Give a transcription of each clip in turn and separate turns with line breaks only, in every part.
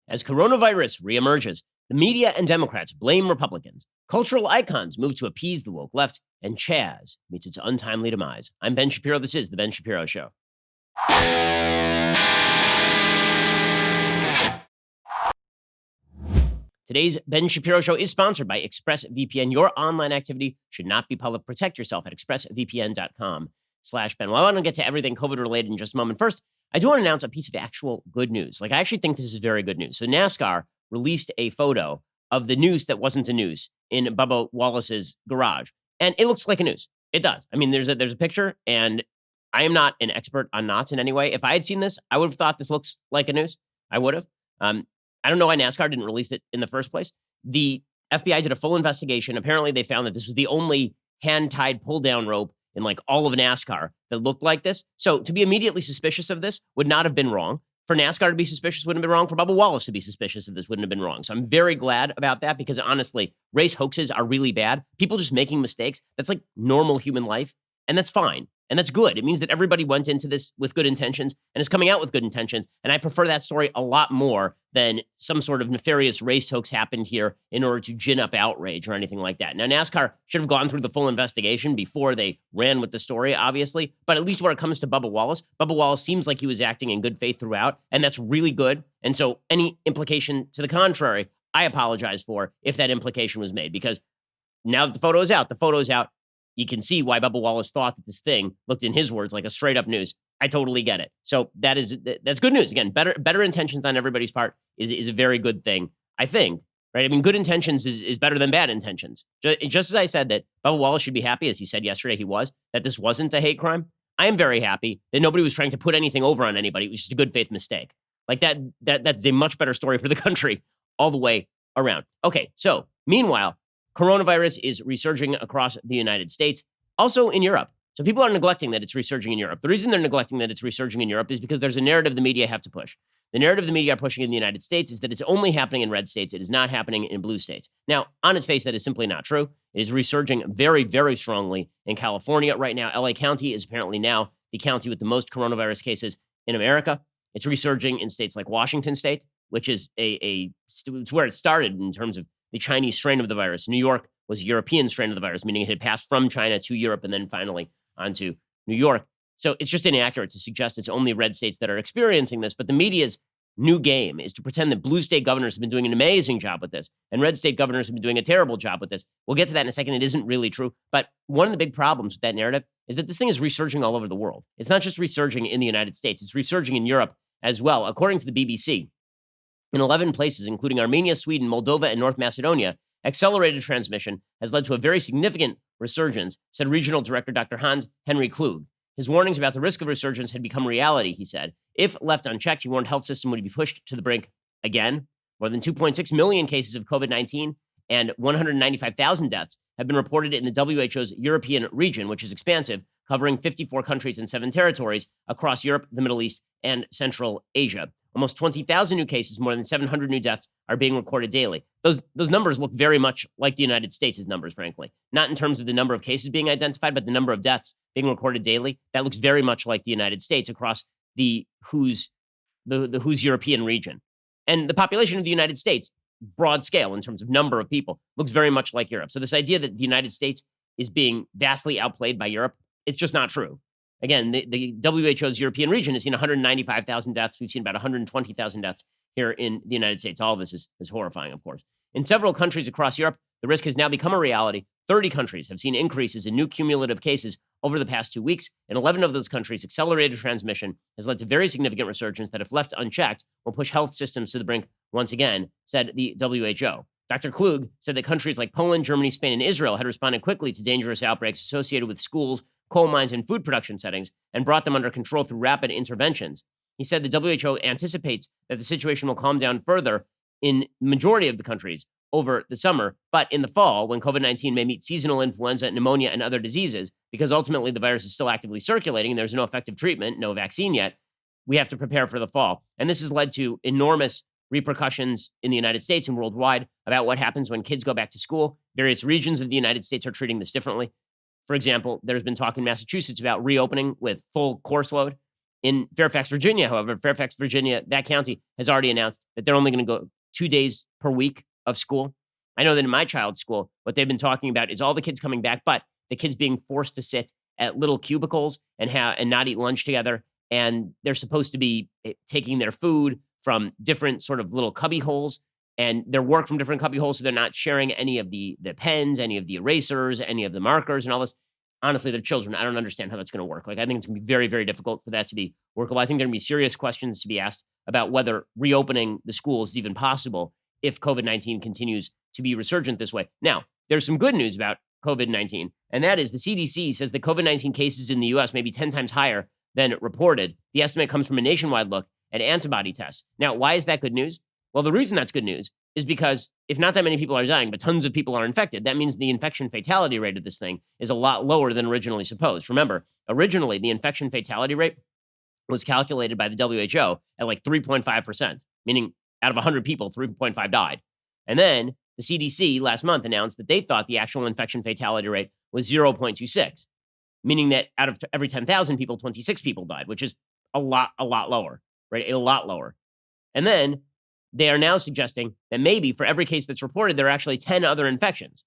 As coronavirus reemerges, the media and Democrats blame Republicans. Cultural icons move to appease the woke left, and CHAZ meets its untimely demise. I'm Ben Shapiro. This is The Ben Shapiro Show. Today's Ben Shapiro Show is sponsored by ExpressVPN. Your online activity should not be public. Protect yourself at expressvpn.com/Ben. Well, I want to get to everything COVID related in just a moment. First, I do want to announce a piece of actual good news. I actually think this is very good news. So NASCAR released a photo of the noose that wasn't a noose in Bubba Wallace's garage. And it looks like a noose. It does. I mean, there's a picture, and I am not an expert on knots in any way. If I had seen this, I would have thought this looks like a noose. I would have. I don't know why NASCAR didn't release it in the first place. The FBI did a full investigation. Apparently, they found that this was the only hand-tied pull-down rope in all of NASCAR that looked like this. So to be immediately suspicious of this would not have been wrong. For NASCAR to be suspicious wouldn't have been wrong. For Bubba Wallace to be suspicious of this wouldn't have been wrong. So I'm very glad about that because honestly, race hoaxes are really bad. People just making mistakes, that's like normal human life. And that's fine. And that's good. It means that everybody went into this with good intentions and is coming out with good intentions. And I prefer that story a lot more than some sort of nefarious race hoax happened here in order to gin up outrage or anything like that. Now, NASCAR should have gone through the full investigation before they ran with the story, obviously. But at least when it comes to Bubba Wallace seems like he was acting in good faith throughout. And that's really good. And so any implication to the contrary, I apologize for if that implication was made. Because now that the photo is out, you can see why Bubba Wallace thought that this thing looked, in his words, like a straight up noose. I totally get it. So that's good news. Again, better intentions on everybody's part is a very good thing, I think. Right? I mean, good intentions is better than bad intentions. Just as I said that Bubba Wallace should be happy, as he said yesterday he was, that this wasn't a hate crime. I am very happy that nobody was trying to put anything over on anybody. It was just a good faith mistake. That's a much better story for the country all the way around. Okay, so meanwhile, coronavirus is resurging across the United States, also in Europe. So people are neglecting that it's resurging in Europe. The reason they're neglecting that it's resurging in Europe is because there's a narrative the media have to push. The narrative the media are pushing in the United States is that it's only happening in red states. It is not happening in blue states. Now, on its face, that is simply not true. It is resurging very, very strongly in California right now. LA County is apparently now the county with the most coronavirus cases in America. It's resurging in states like Washington State, which is it's where it started in terms of the Chinese strain of the virus. New York was a European strain of the virus, meaning it had passed from China to Europe and then finally onto New York. So it's just inaccurate to suggest it's only red states that are experiencing this. But the media's new game is to pretend that blue state governors have been doing an amazing job with this and red state governors have been doing a terrible job with this. We'll get to that in a second. It isn't really true. But one of the big problems with that narrative is that this thing is resurging all over the world. It's not just resurging in the United States. It's resurging in Europe as well. According to the BBC, in 11 places, including Armenia, Sweden, Moldova, and North Macedonia, accelerated transmission has led to a very significant resurgence, said Regional Director Dr. Hans-Henry Klug. His warnings about the risk of resurgence had become reality, he said. If left unchecked, he warned health system would be pushed to the brink again. More than 2.6 million cases of COVID-19 and 195,000 deaths have been reported in the WHO's European region, which is expansive, covering 54 countries and 7 territories across Europe, the Middle East, and Central Asia. Almost 20,000 new cases, more than 700 new deaths are being recorded daily. Those numbers look very much like the United States' numbers, frankly. Not in terms of the number of cases being identified, but the number of deaths being recorded daily. That looks very much like the United States across the WHO's European region. And the population of the United States, broad scale in terms of number of people, looks very much like Europe. So this idea that the United States is being vastly outplayed by Europe, it's just not true. Again, the WHO's European region has seen 195,000 deaths. We've seen about 120,000 deaths here in the United States. All of this is horrifying, of course. In several countries across Europe, the risk has now become a reality. 30 countries have seen increases in new cumulative cases over the past 2 weeks. In 11 of those countries, accelerated transmission has led to very significant resurgence that, if left unchecked, will push health systems to the brink once again, said the WHO. Dr. Klug said that countries like Poland, Germany, Spain, and Israel had responded quickly to dangerous outbreaks associated with schools, coal mines, and food production settings and brought them under control through rapid interventions. He said the WHO anticipates that the situation will calm down further in the majority of the countries over the summer, but in the fall, when COVID-19 may meet seasonal influenza, pneumonia, and other diseases, because ultimately the virus is still actively circulating and there's no effective treatment, no vaccine yet, we have to prepare for the fall. And this has led to enormous repercussions in the United States and worldwide about what happens when kids go back to school. Various regions of the United States are treating this differently. For example, there's been talk in Massachusetts about reopening with full course load. In Fairfax, Virginia, however, Fairfax, Virginia, that county has already announced that they're only going to go 2 days per week of school. I know that in my child's school, what they've been talking about is all the kids coming back, but the kids being forced to sit at little cubicles and not eat lunch together. And they're supposed to be taking their food from different sort of little cubby holes and their work from different cubby holes. So they're not sharing any of the pens, any of the erasers, any of the markers and all this. Honestly, they're children. I don't understand how that's going to work. Like, I think it's going to be very, very difficult for that to be workable. I think there are going to be serious questions to be asked about whether reopening the schools is even possible if COVID-19 continues to be resurgent this way. Now, there's some good news about COVID-19, and that is the CDC says that COVID-19 cases in the U.S. may be 10 times higher than reported. The estimate comes from a nationwide look at antibody tests. Now, why is that good news? Well, the reason that's good news is because if not that many people are dying, but tons of people are infected, that means the infection fatality rate of this thing is a lot lower than originally supposed. Remember, originally the infection fatality rate was calculated by the WHO at like 3.5%, meaning out of 100 people, 3.5 died. And then the CDC last month announced that they thought the actual infection fatality rate was 0.26, meaning that out of every 10,000 people, 26 people died, which is a lot lower, right? A lot lower. And then they are now suggesting that maybe for every case that's reported, there are actually 10 other infections,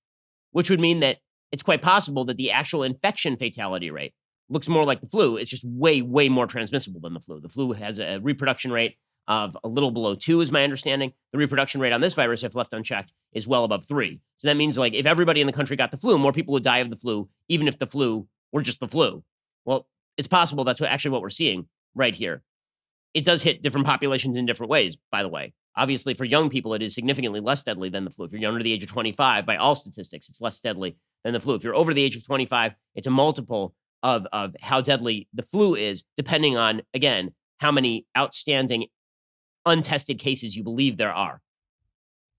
which would mean that it's quite possible that the actual infection fatality rate looks more like the flu. It's just way, way more transmissible than the flu. The flu has a reproduction rate of a little below 2, is my understanding. The reproduction rate on this virus, if left unchecked, is well above 3. So that means, like, if everybody in the country got the flu, more people would die of the flu, even if the flu were just the flu. Well, it's possible that's actually what we're seeing right here. It does hit different populations in different ways, by the way. Obviously, for young people, it is significantly less deadly than the flu. If you're under the age of 25, by all statistics, it's less deadly than the flu. If you're over the age of 25, it's a multiple of how deadly the flu is, depending on, again, how many outstanding untested cases you believe there are.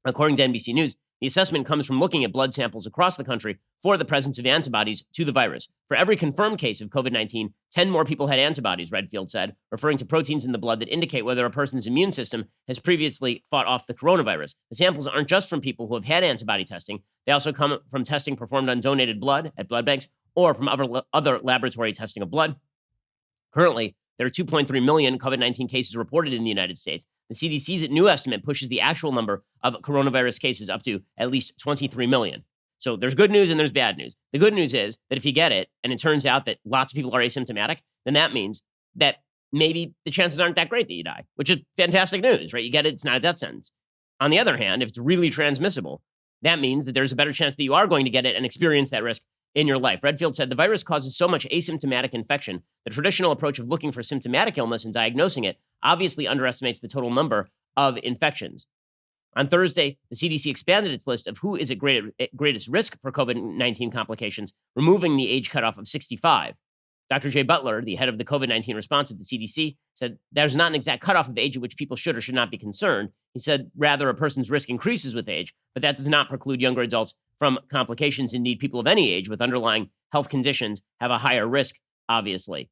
According to NBC News, the assessment comes from looking at blood samples across the country for the presence of antibodies to the virus. For every confirmed case of COVID-19, 10 more people had antibodies, Redfield said, referring to proteins in the blood that indicate whether a person's immune system has previously fought off the coronavirus. The samples aren't just from people who have had antibody testing. They also come from testing performed on donated blood at blood banks or from other laboratory testing of blood. Currently, there are 2.3 million COVID-19 cases reported in the United States. The CDC's new estimate pushes the actual number of coronavirus cases up to at least 23 million. So there's good news and there's bad news. The good news is that if you get it and it turns out that lots of people are asymptomatic, then that means that maybe the chances aren't that great that you die, which is fantastic news, right? You get it, it's not a death sentence. On the other hand, if it's really transmissible, that means that there's a better chance that you are going to get it and experience that risk in your life. Redfield said the virus causes so much asymptomatic infection. The traditional approach of looking for symptomatic illness and diagnosing it obviously underestimates the total number of infections. On Thursday, the CDC expanded its list of who is at greatest risk for COVID-19 complications, removing the age cutoff of 65. Dr. Jay Butler, the head of the COVID-19 response at the CDC, said there's not an exact cutoff of age at which people should or should not be concerned. He said rather a person's risk increases with age, but that does not preclude younger adults from complications. Indeed, people of any age with underlying health conditions have a higher risk, obviously.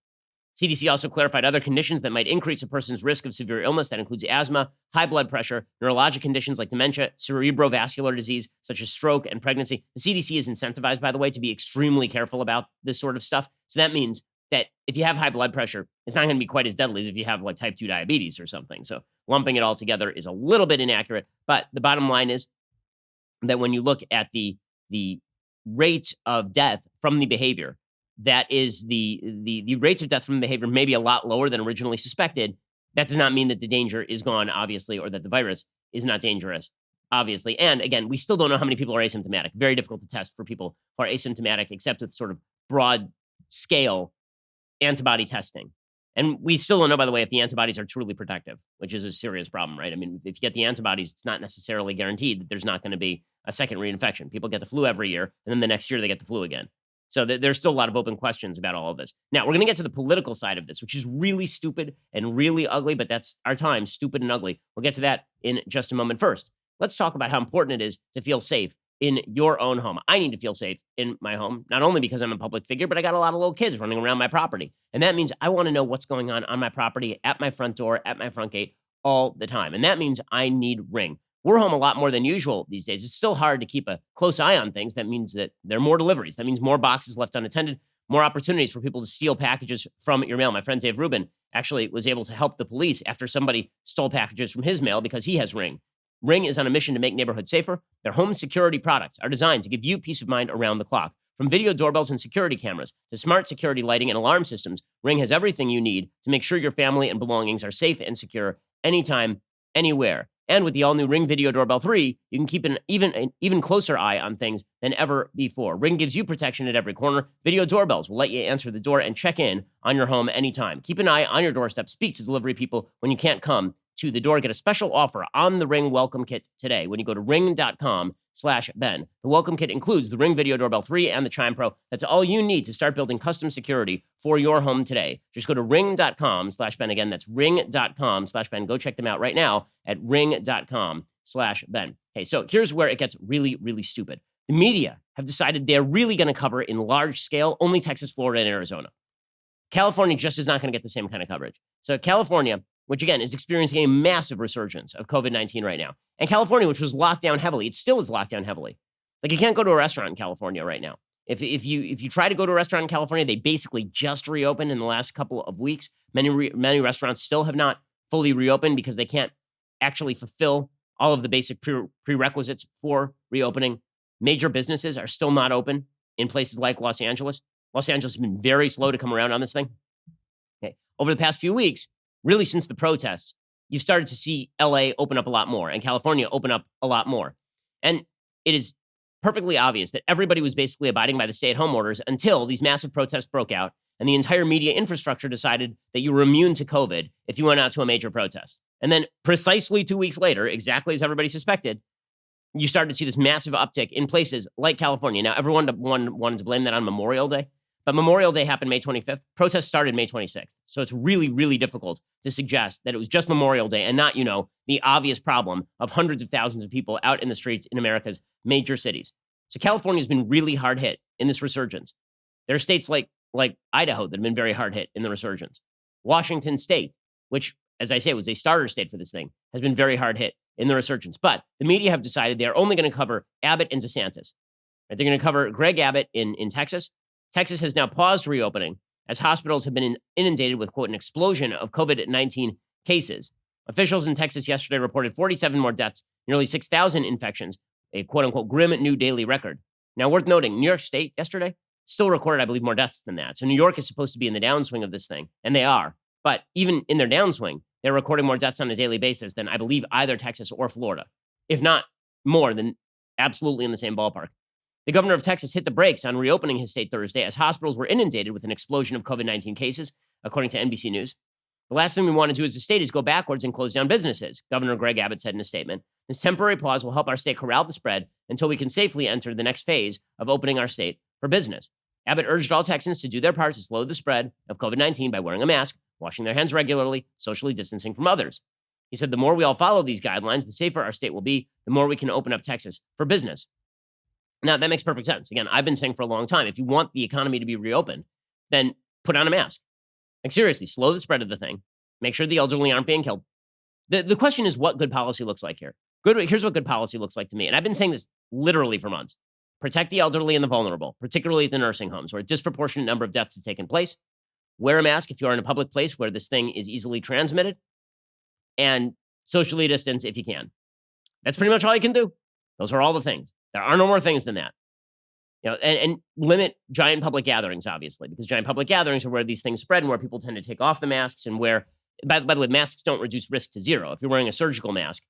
CDC also clarified other conditions that might increase a person's risk of severe illness. That includes asthma, high blood pressure, neurologic conditions like dementia, cerebrovascular disease, such as stroke and pregnancy. The CDC is incentivized, by the way, to be extremely careful about this sort of stuff. So that means that if you have high blood pressure, it's not going to be quite as deadly as if you have like type 2 diabetes or something. So lumping it all together is a little bit inaccurate. But the bottom line is that when you look at the rate of death from the behavior, that is the rates of death from behavior may be a lot lower than originally suspected. That does not mean that the danger is gone, obviously, or that the virus is not dangerous, obviously. And again, we still don't know how many people are asymptomatic. Very difficult to test for people who are asymptomatic, except with sort of broad scale antibody testing. And we still don't know, by the way, if the antibodies are truly protective, which is a serious problem, right? I mean, if you get the antibodies, it's not necessarily guaranteed that there's not going to be a second reinfection. People get the flu every year, and then the next year they get the flu again. So there's still a lot of open questions about all of this. Now, we're going to get to the political side of this, which is really stupid and really ugly, but that's our time, stupid and ugly. We'll get to that in just a moment. First, let's talk about how important it is to feel safe in your own home. I need to feel safe in my home, not only because I'm a public figure, but I got a lot of little kids running around my property. And that means I want to know what's going on my property, at my front door, at my front gate, all the time. And that means I need Ring. We're home a lot more than usual these days. It's still hard to keep a close eye on things. That means that there are more deliveries. That means more boxes left unattended, more opportunities for people to steal packages from your mail. My friend Dave Rubin actually was able to help the police after somebody stole packages from his mail because he has Ring. Ring is on a mission to make neighborhoods safer. Their home security products are designed to give you peace of mind around the clock. From video doorbells and security cameras to smart security lighting and alarm systems, Ring has everything you need to make sure your family and belongings are safe and secure anytime, anywhere. And with the all-new Ring Video Doorbell 3, you can keep an even closer eye on things than ever before. Ring gives you protection at every corner. Video doorbells will let you answer the door and check in on your home anytime. Keep an eye on your doorstep. Speak to delivery people when you can't come to the door. Get a special offer on the Ring Welcome Kit today when you go to ring.com/Ben. The Welcome Kit includes the Ring Video Doorbell 3 and the Chime Pro. That's all you need to start building custom security for your home today. Just go to ring.com/Ben. Again, that's ring.com/Ben. Go check them out right now at ring.com/Ben. Okay, so here's where it gets really, really stupid. The media have decided they're really going to cover in large scale only Texas, Florida, and Arizona. California just is not going to get the same kind of coverage. So California, which again is experiencing a massive resurgence of COVID-19 right now. And California, which was locked down heavily, it still is locked down heavily. Like you can't go to a restaurant in California right now. If you try to go to a restaurant in California, they basically just reopened in the last couple of weeks. Many restaurants still have not fully reopened because they can't actually fulfill all of the basic prerequisites for reopening. Major businesses are still not open in places like Los Angeles. Los Angeles has been very slow to come around on this thing. Okay. Over the past few weeks, really since the protests, you started to see LA open up a lot more and California open up a lot more. And it is perfectly obvious that everybody was basically abiding by the stay-at-home orders until these massive protests broke out and the entire media infrastructure decided that you were immune to COVID if you went out to a major protest. And then precisely 2 weeks later, exactly as everybody suspected, you started to see this massive uptick in places like California. Now, everyone wanted to blame that on Memorial Day. But Memorial Day happened May 25th. Protests started May 26th. So it's really, really difficult to suggest that it was just Memorial Day and not, the obvious problem of hundreds of thousands of people out in the streets in America's major cities. So California has been really hard hit in this resurgence. There are states like Idaho that have been very hard hit in the resurgence. Washington State, which, as I say, was a starter state for this thing, has been very hard hit in the resurgence. But the media have decided they're only going to cover Abbott and DeSantis. Right? They're going to cover Greg Abbott in Texas. Texas has now paused reopening as hospitals have been inundated with, quote, an explosion of COVID-19 cases. Officials in Texas yesterday reported 47 more deaths, nearly 6,000 infections, a, quote, unquote, grim new daily record. Now, worth noting, New York State yesterday still recorded, I believe, more deaths than that. So New York is supposed to be in the downswing of this thing, and they are. But even in their downswing, they're recording more deaths on a daily basis than, I believe, either Texas or Florida, if not more than absolutely in the same ballpark. The governor of Texas hit the brakes on reopening his state Thursday as hospitals were inundated with an explosion of COVID-19 cases, according to NBC News. The last thing we want to do as a state is go backwards and close down businesses, Governor Greg Abbott said in a statement. This temporary pause will help our state corral the spread until we can safely enter the next phase of opening our state for business. Abbott urged all Texans to do their part to slow the spread of COVID-19 by wearing a mask, washing their hands regularly, socially distancing from others. He said the more we all follow these guidelines, the safer our state will be, the more we can open up Texas for business. Now, that makes perfect sense. Again, I've been saying for a long time, if you want the economy to be reopened, then put on a mask. Like, seriously, slow the spread of the thing. Make sure the elderly aren't being killed. The question is what good policy looks like here. Here's what good policy looks like to me. And I've been saying this literally for months. Protect the elderly and the vulnerable, particularly at the nursing homes where a disproportionate number of deaths have taken place. Wear a mask if you're in a public place where this thing is easily transmitted. And socially distance if you can. That's pretty much all you can do. Those are all the things. There are no more things than that. And limit giant public gatherings, obviously, because giant public gatherings are where these things spread and where people tend to take off the masks and where, by the way, masks don't reduce risk to zero. If you're wearing a surgical mask,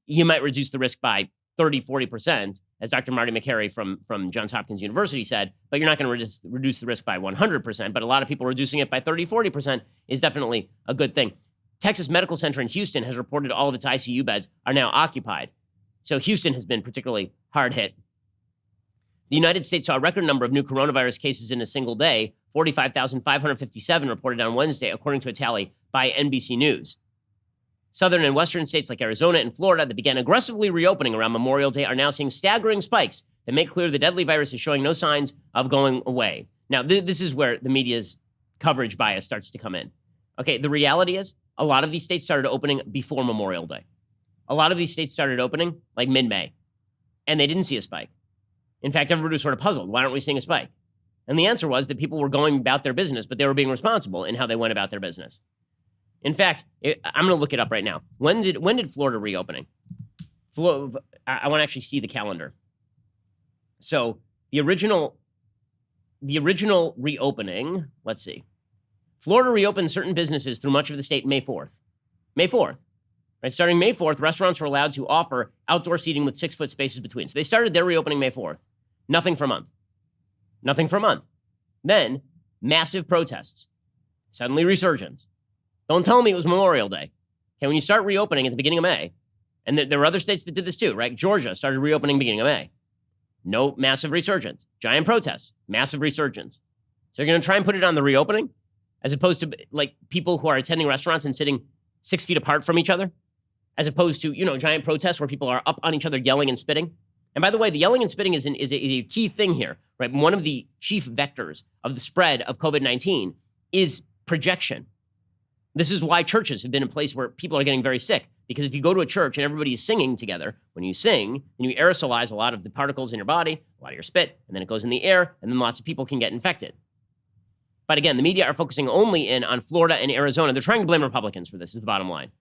you might reduce the risk by 30, 40%, as Dr. Marty McCary from Johns Hopkins University said, but you're not going to reduce the risk by 100%, but a lot of people reducing it by 30, 40% is definitely a good thing. Texas Medical Center in Houston has reported all of its ICU beds are now occupied. So Houston has been particularly hard hit. The United States saw a record number of new coronavirus cases in a single day, 45,557 reported on Wednesday, according to a tally by NBC News. Southern and western states like Arizona and Florida that began aggressively reopening around Memorial Day are now seeing staggering spikes that make clear the deadly virus is showing no signs of going away. Now, this is where the media's coverage bias starts to come in. Okay, the reality is a lot of these states started opening before Memorial Day. A lot of these states started opening like mid-May, and they didn't see a spike. In fact, everybody was sort of puzzled. Why aren't we seeing a spike? And the answer was that people were going about their business, but they were being responsible in how they went about their business. In fact, I'm going to look it up right now. When did Florida reopening? I want to actually see the calendar. So the original reopening, let's see. Florida reopened certain businesses through much of the state May 4th. May 4th. Right, starting May 4th, restaurants were allowed to offer outdoor seating with 6-foot spaces between. So they started their reopening May 4th. Nothing for a month. Nothing for a month. Then, massive protests. Suddenly resurgence. Don't tell me it was Memorial Day. Okay, when you start reopening at the beginning of May, and there were other states that did this too, right? Georgia started reopening beginning of May. No massive resurgence. Giant protests. Massive resurgence. So you're going to try and put it on the reopening? As opposed to like people who are attending restaurants and sitting 6 feet apart from each other? As opposed to, giant protests where people are up on each other yelling and spitting? And by the way, the yelling and spitting is a key thing here, right? One of the chief vectors of the spread of COVID-19 is projection. This is why churches have been a place where people are getting very sick. Because if you go to a church and everybody is singing together, when you sing, then you aerosolize a lot of the particles in your body, a lot of your spit, and then it goes in the air, and then lots of people can get infected. But again, the media are focusing only in on Florida and Arizona. They're trying to blame Republicans for this, is the bottom line.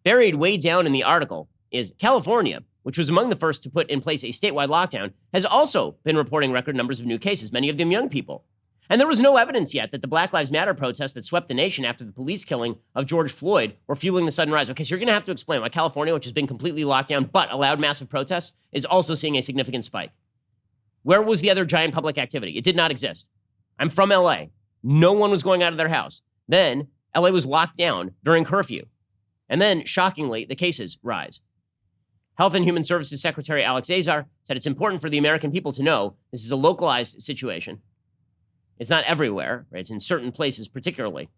Buried way down in the article is California, which was among the first to put in place a statewide lockdown, has also been reporting record numbers of new cases, many of them young people. And there was no evidence yet that the Black Lives Matter protests that swept the nation after the police killing of George Floyd were fueling the sudden rise. Okay, so you're going to have to explain why California, which has been completely locked down but allowed massive protests, is also seeing a significant spike. Where was the other giant public activity? It did not exist. I'm from LA. No one was going out of their house. Then LA was locked down during curfew. And then, shockingly, the cases rise. Health and Human Services Secretary Alex Azar said it's important for the American people to know this is a localized situation. It's not everywhere, right? It's in certain places particularly.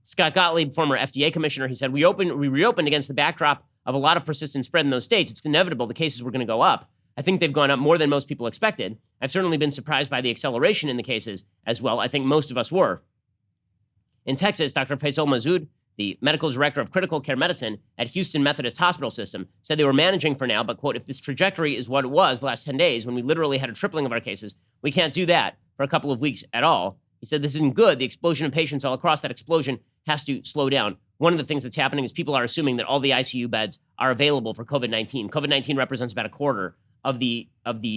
Scott Gottlieb, former FDA commissioner, he said, we reopened against the backdrop of a lot of persistent spread in those states. It's inevitable the cases were going to go up. I think they've gone up more than most people expected. I've certainly been surprised by the acceleration in the cases as well. I think most of us were. In Texas, Dr. Faisal Mazoud, the medical director of critical care medicine at Houston Methodist Hospital System, said they were managing for now, but, quote, if this trajectory is what it was the last 10 days, when we literally had a tripling of our cases, we can't do that for a couple of weeks at all. He said this isn't good. The explosion of patients all across, that explosion has to slow down. One of the things that's happening is people are assuming that all the ICU beds are available for COVID-19. COVID-19 represents about a quarter of the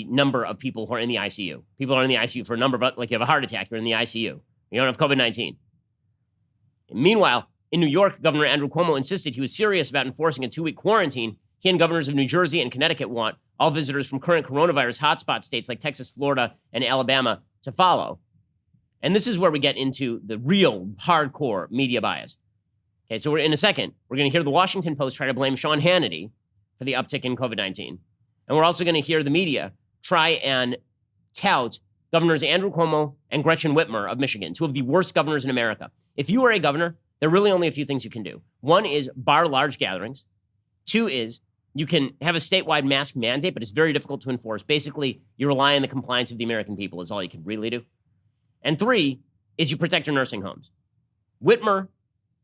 number of people who are in the ICU. People are in the ICU for a number of, like you have a heart attack, you're in the ICU. You don't have COVID-19. Meanwhile, in New York, Governor Andrew Cuomo insisted he was serious about enforcing a 2-week quarantine. He and governors of New Jersey and Connecticut want all visitors from current coronavirus hotspot states like Texas, Florida, and Alabama to follow. And this is where we get into the real hardcore media bias. Okay, so in a second, we're going to hear the Washington Post try to blame Sean Hannity for the uptick in COVID-19. And we're also going to hear the media try and tout Governors Andrew Cuomo and Gretchen Whitmer of Michigan, two of the worst governors in America. If you are a governor, there are really only a few things you can do. One is bar large gatherings. Two is you can have a statewide mask mandate, but it's very difficult to enforce. Basically, you rely on the compliance of the American people is all you can really do. And three is you protect your nursing homes. Whitmer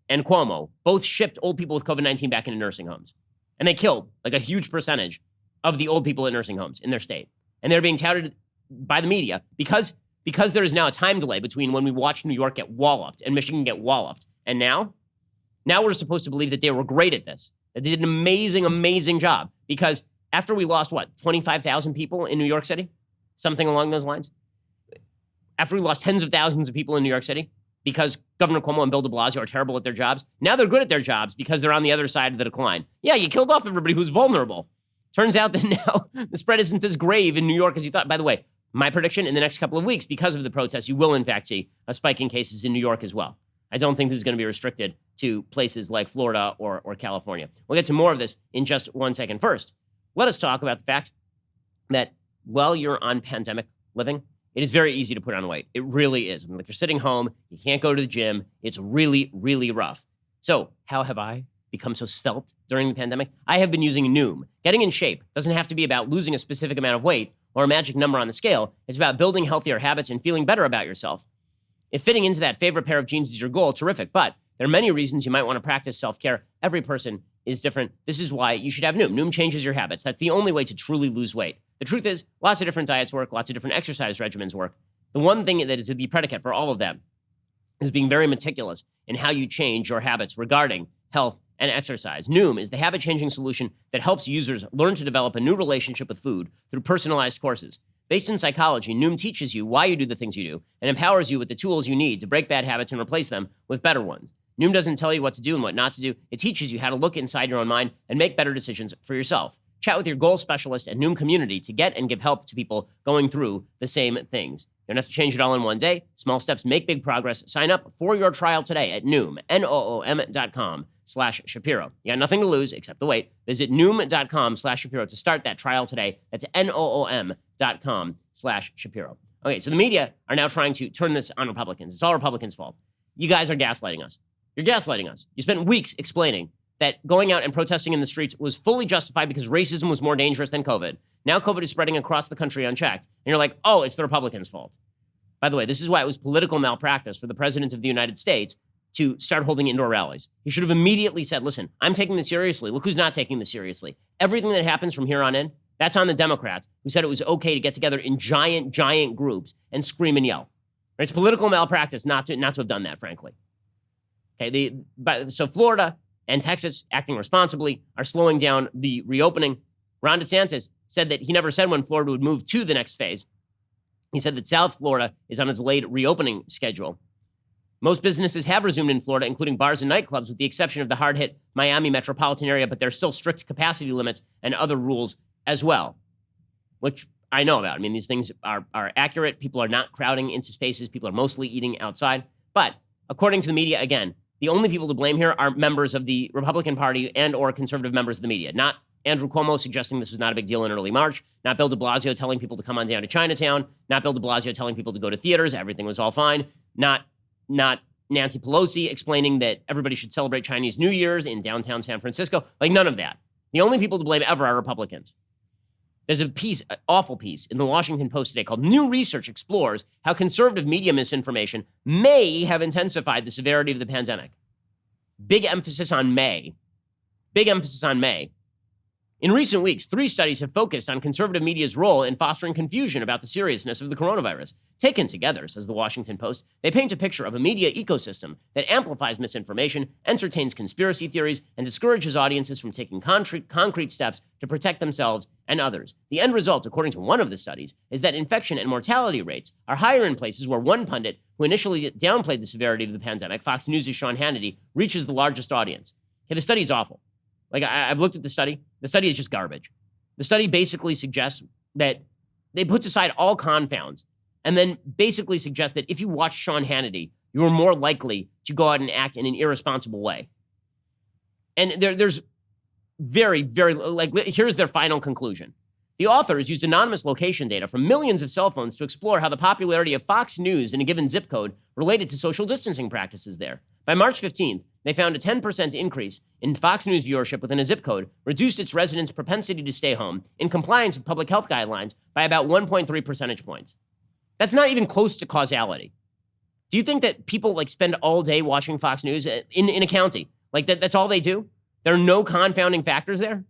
and Cuomo both shipped old people with COVID-19 back into nursing homes. And they killed like a huge percentage of the old people in nursing homes in their state. And they're being touted by the media because there is now a time delay between when we watched New York get walloped and Michigan get walloped. And now we're supposed to believe that they were great at this, that they did an amazing, amazing job. Because after we lost, 25,000 people in New York City? Something along those lines? After we lost tens of thousands of people in New York City because Governor Cuomo and Bill de Blasio are terrible at their jobs, now they're good at their jobs because they're on the other side of the decline. Yeah, you killed off everybody who's vulnerable. Turns out that now the spread isn't as grave in New York as you thought. By the way, my prediction, in the next couple of weeks, because of the protests, you will in fact see a spike in cases in New York as well. I don't think this is going to be restricted to places like Florida or California. We'll get to more of this in just 1 second. First, let us talk about the fact that while you're on pandemic living, it is very easy to put on weight. It really is. I mean, like you're sitting home, you can't go to the gym. It's really, really rough. So how have I become so svelte during the pandemic? I have been using Noom. Getting in shape doesn't have to be about losing a specific amount of weight or a magic number on the scale. It's about building healthier habits and feeling better about yourself. If fitting into that favorite pair of jeans is your goal, terrific. But there are many reasons you might want to practice self-care. Every person is different. This is why you should have Noom. Noom changes your habits. That's the only way to truly lose weight. The truth is, lots of different diets work, lots of different exercise regimens work. The one thing that is the predicate for all of that is being very meticulous in how you change your habits regarding health and exercise. Noom is the habit-changing solution that helps users learn to develop a new relationship with food through personalized courses. Based in psychology, Noom teaches you why you do the things you do and empowers you with the tools you need to break bad habits and replace them with better ones. Noom doesn't tell you what to do and what not to do. It teaches you how to look inside your own mind and make better decisions for yourself. Chat with your goal specialist at Noom Community to get and give help to people going through the same things. You don't have to change it all in one day. Small steps make big progress. Sign up for your trial today at Noom, Noom.com/Shapiro. You got nothing to lose except the wait. Visit Noom.com/Shapiro to start that trial today. That's Noom.com/Shapiro. Okay, so the media are now trying to turn this on Republicans. It's all Republicans' fault. You guys are gaslighting us. You're gaslighting us. You spent weeks explaining that going out and protesting in the streets was fully justified because racism was more dangerous than COVID. Now COVID is spreading across the country unchecked. And you're like, oh, it's the Republicans' fault. By the way, this is why it was political malpractice for the president of the United States to start holding indoor rallies. He should have immediately said, listen, I'm taking this seriously. Look who's not taking this seriously. Everything that happens from here on in, that's on the Democrats, who said it was okay to get together in giant groups and scream and yell. It's political malpractice not to have done that, frankly. Okay, so Florida and Texas, acting responsibly, are slowing down the reopening. Ron DeSantis said that he never said when Florida would move to the next phase. He said that South Florida is on a delayed reopening schedule. Most businesses have resumed in Florida, including bars and nightclubs, with the exception of the hard-hit Miami metropolitan area, but there's still strict capacity limits and other rules as well, which I know about. I mean, these things are accurate. People are not crowding into spaces. People are mostly eating outside. But according to the media, again, the only people to blame here are members of the Republican Party and or conservative members of the media, not Andrew Cuomo suggesting this was not a big deal in early March, not Bill de Blasio telling people to come on down to Chinatown, not Bill de Blasio telling people to go to theaters, everything was all fine, not Nancy Pelosi explaining that everybody should celebrate Chinese New Year's in downtown San Francisco, like none of that. The only people to blame ever are Republicans. There's a piece, an awful piece, in the Washington Post today called New Research Explores How Conservative Media Misinformation May Have Intensified the Severity of the Pandemic. Big emphasis on may. Big emphasis on may. In recent weeks, 3 studies have focused on conservative media's role in fostering confusion about the seriousness of the coronavirus. Taken together, says the Washington Post, they paint a picture of a media ecosystem that amplifies misinformation, entertains conspiracy theories, and discourages audiences from taking concrete steps to protect themselves and others. The end result, according to one of the studies, is that infection and mortality rates are higher in places where one pundit, who initially downplayed the severity of the pandemic, Fox News' Sean Hannity, reaches the largest audience. Okay, the study is awful. Like, I've looked at the study. The study is just garbage. The study basically suggests that they puts aside all confounds and then basically suggests that if you watch Sean Hannity, you are more likely to go out and act in an irresponsible way. And there's very, like, here's their final conclusion. The authors used anonymous location data from millions of cell phones to explore how the popularity of Fox News in a given zip code related to social distancing practices there. By March 15th, they found a 10% increase in Fox News viewership within a zip code reduced its residents' propensity to stay home in compliance with public health guidelines by about 1.3 percentage points. That's not even close to causality. Do you think that people like spend all day watching Fox News in a county? Like that's all they do? There are no confounding factors there?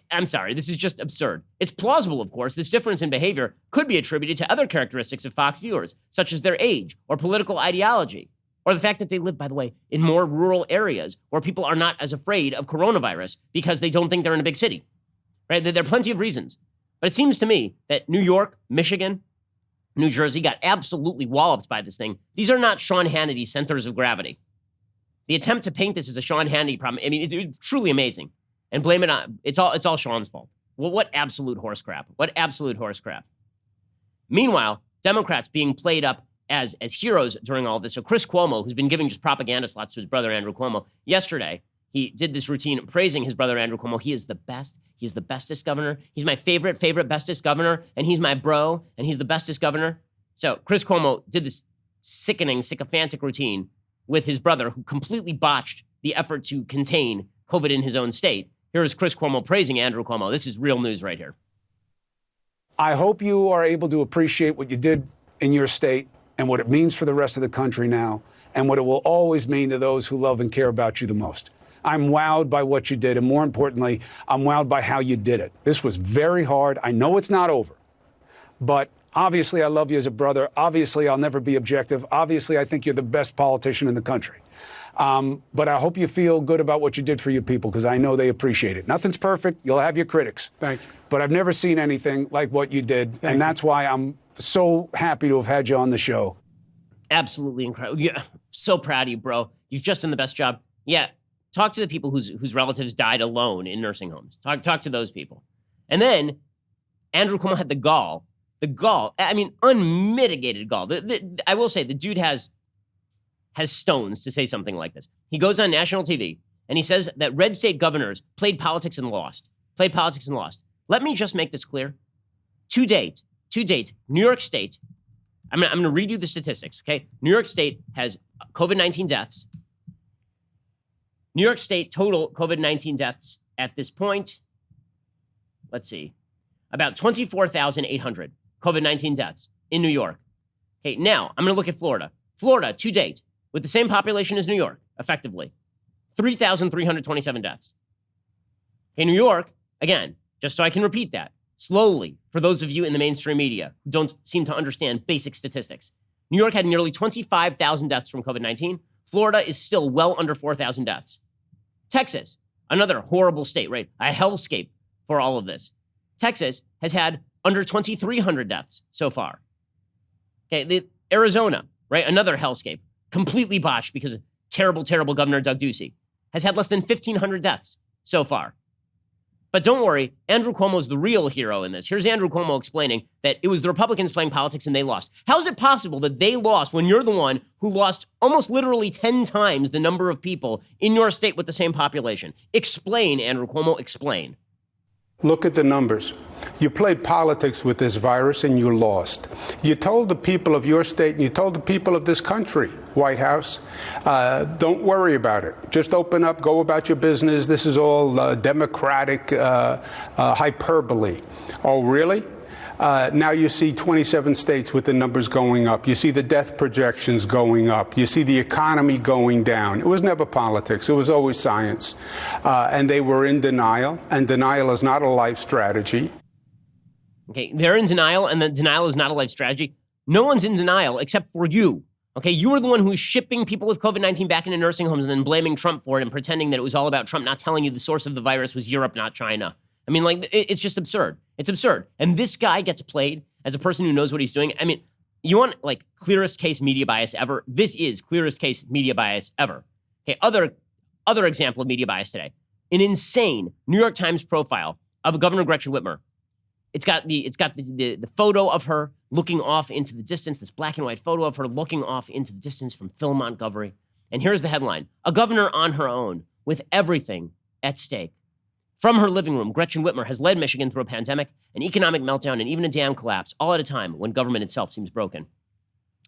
I'm sorry, this is just absurd. It's plausible, of course, this difference in behavior could be attributed to other characteristics of Fox viewers, such as their age or political ideology, or the fact that they live, by the way, in more rural areas where people are not as afraid of coronavirus because they don't think they're in a big city, right? There are plenty of reasons. But it seems to me that New York, Michigan, New Jersey got absolutely walloped by this thing. These are not Sean Hannity centers of gravity. The attempt to paint this as a Sean Hannity problem, I mean, it's truly amazing. And blame it on, it's all Sean's fault. Well, what absolute horse crap. What absolute horse crap. Meanwhile, Democrats being played up as heroes during all this. So Chris Cuomo, who's been giving just propaganda slots to his brother Andrew Cuomo, yesterday, he did this routine praising his brother Andrew Cuomo. He is the best. He's the bestest governor. He's my favorite, bestest governor. And he's my bro. And he's the bestest governor. So Chris Cuomo did this sickening, sycophantic routine with his brother, who completely botched the effort to contain COVID in his own state. Here is Chris Cuomo praising Andrew Cuomo. This is real news right here.
I hope you are able to appreciate what you did in your state and what it means for the rest of the country now, and what it will always mean to those who love and care about you the most. I'm wowed by what you did, and more importantly, I'm wowed by how you did it. This was very hard. I know it's not over, but Obviously, I love you as a brother. Obviously, I'll never be objective. Obviously, I think you're the best politician in the country. But I hope you feel good about what you did for your people, because I know they appreciate it. Nothing's perfect. You'll have your critics.
Thank you.
But I've never seen anything like what you did.
Thank
and that's why I'm so happy to have had you on the show.
Absolutely incredible. Yeah, so proud of you, bro. You've just done the best job. Yeah, talk to the people whose relatives died alone in nursing homes. Talk to those people. And then Andrew Cuomo had the gall, I mean, unmitigated gall. I will say the dude has stones to say something like this. He goes on national TV and he says that red state governors played politics and lost. Let me just make this clear. To date, New York State, I'm going to read you the statistics, okay? New York State has COVID-19 deaths. New York State total COVID-19 deaths at this point, let's see, about 24,800 COVID-19 deaths in New York. Okay, now I'm going to look at Florida. Florida, to date, with the same population as New York, effectively, 3,327 deaths. Okay, New York, again, just so I can repeat that, slowly, for those of you in the mainstream media who don't seem to understand basic statistics. New York had nearly 25,000 deaths from COVID-19. Florida is still well under 4,000 deaths. Texas, another horrible state, right? A hellscape for all of this. Texas has had under 2,300 deaths so far. Okay, Arizona, right? Another hellscape, completely botched because of terrible, terrible Governor Doug Ducey, has had less than 1,500 deaths so far. But don't worry, Andrew Cuomo's the real hero in this. Here's Andrew Cuomo explaining that it was the Republicans playing politics and they lost. How is it possible that they lost when you're the one who lost almost literally 10 times the number of people in your state with the same population? Explain, Andrew Cuomo, explain.
Look at the numbers. You played politics with this virus and you lost. You told the people of your state and you told the people of this country, White House, don't worry about it. Just open up, go about your business. This is all democratic hyperbole. Oh, really? Now you see 27 states with the numbers going up. You see the death projections going up. You see the economy going down. It was never politics. It was always science. And they were in denial, and denial is not a life strategy.
Okay, they're in denial, and then denial is not a life strategy. No one's in denial except for you. Okay, you were the one who's shipping people with COVID-19 back into nursing homes and then blaming Trump for it and pretending that it was all about Trump, not telling you the source of the virus was Europe, not China. I mean, like, it's just absurd. It's absurd. And this guy gets played as a person who knows what he's doing. I mean, you want, like, clearest case media bias ever? This is clearest case media bias ever. Okay, other example of media bias today. An insane New York Times profile of Governor Gretchen Whitmer. It's got the photo of her looking off into the distance, this black and white photo of her looking off into the distance from Phil Montgomery. And here's the headline: a governor on her own with everything at stake. From her living room, Gretchen Whitmer has led Michigan through a pandemic, an economic meltdown, and even a dam collapse, all at a time when government itself seems broken.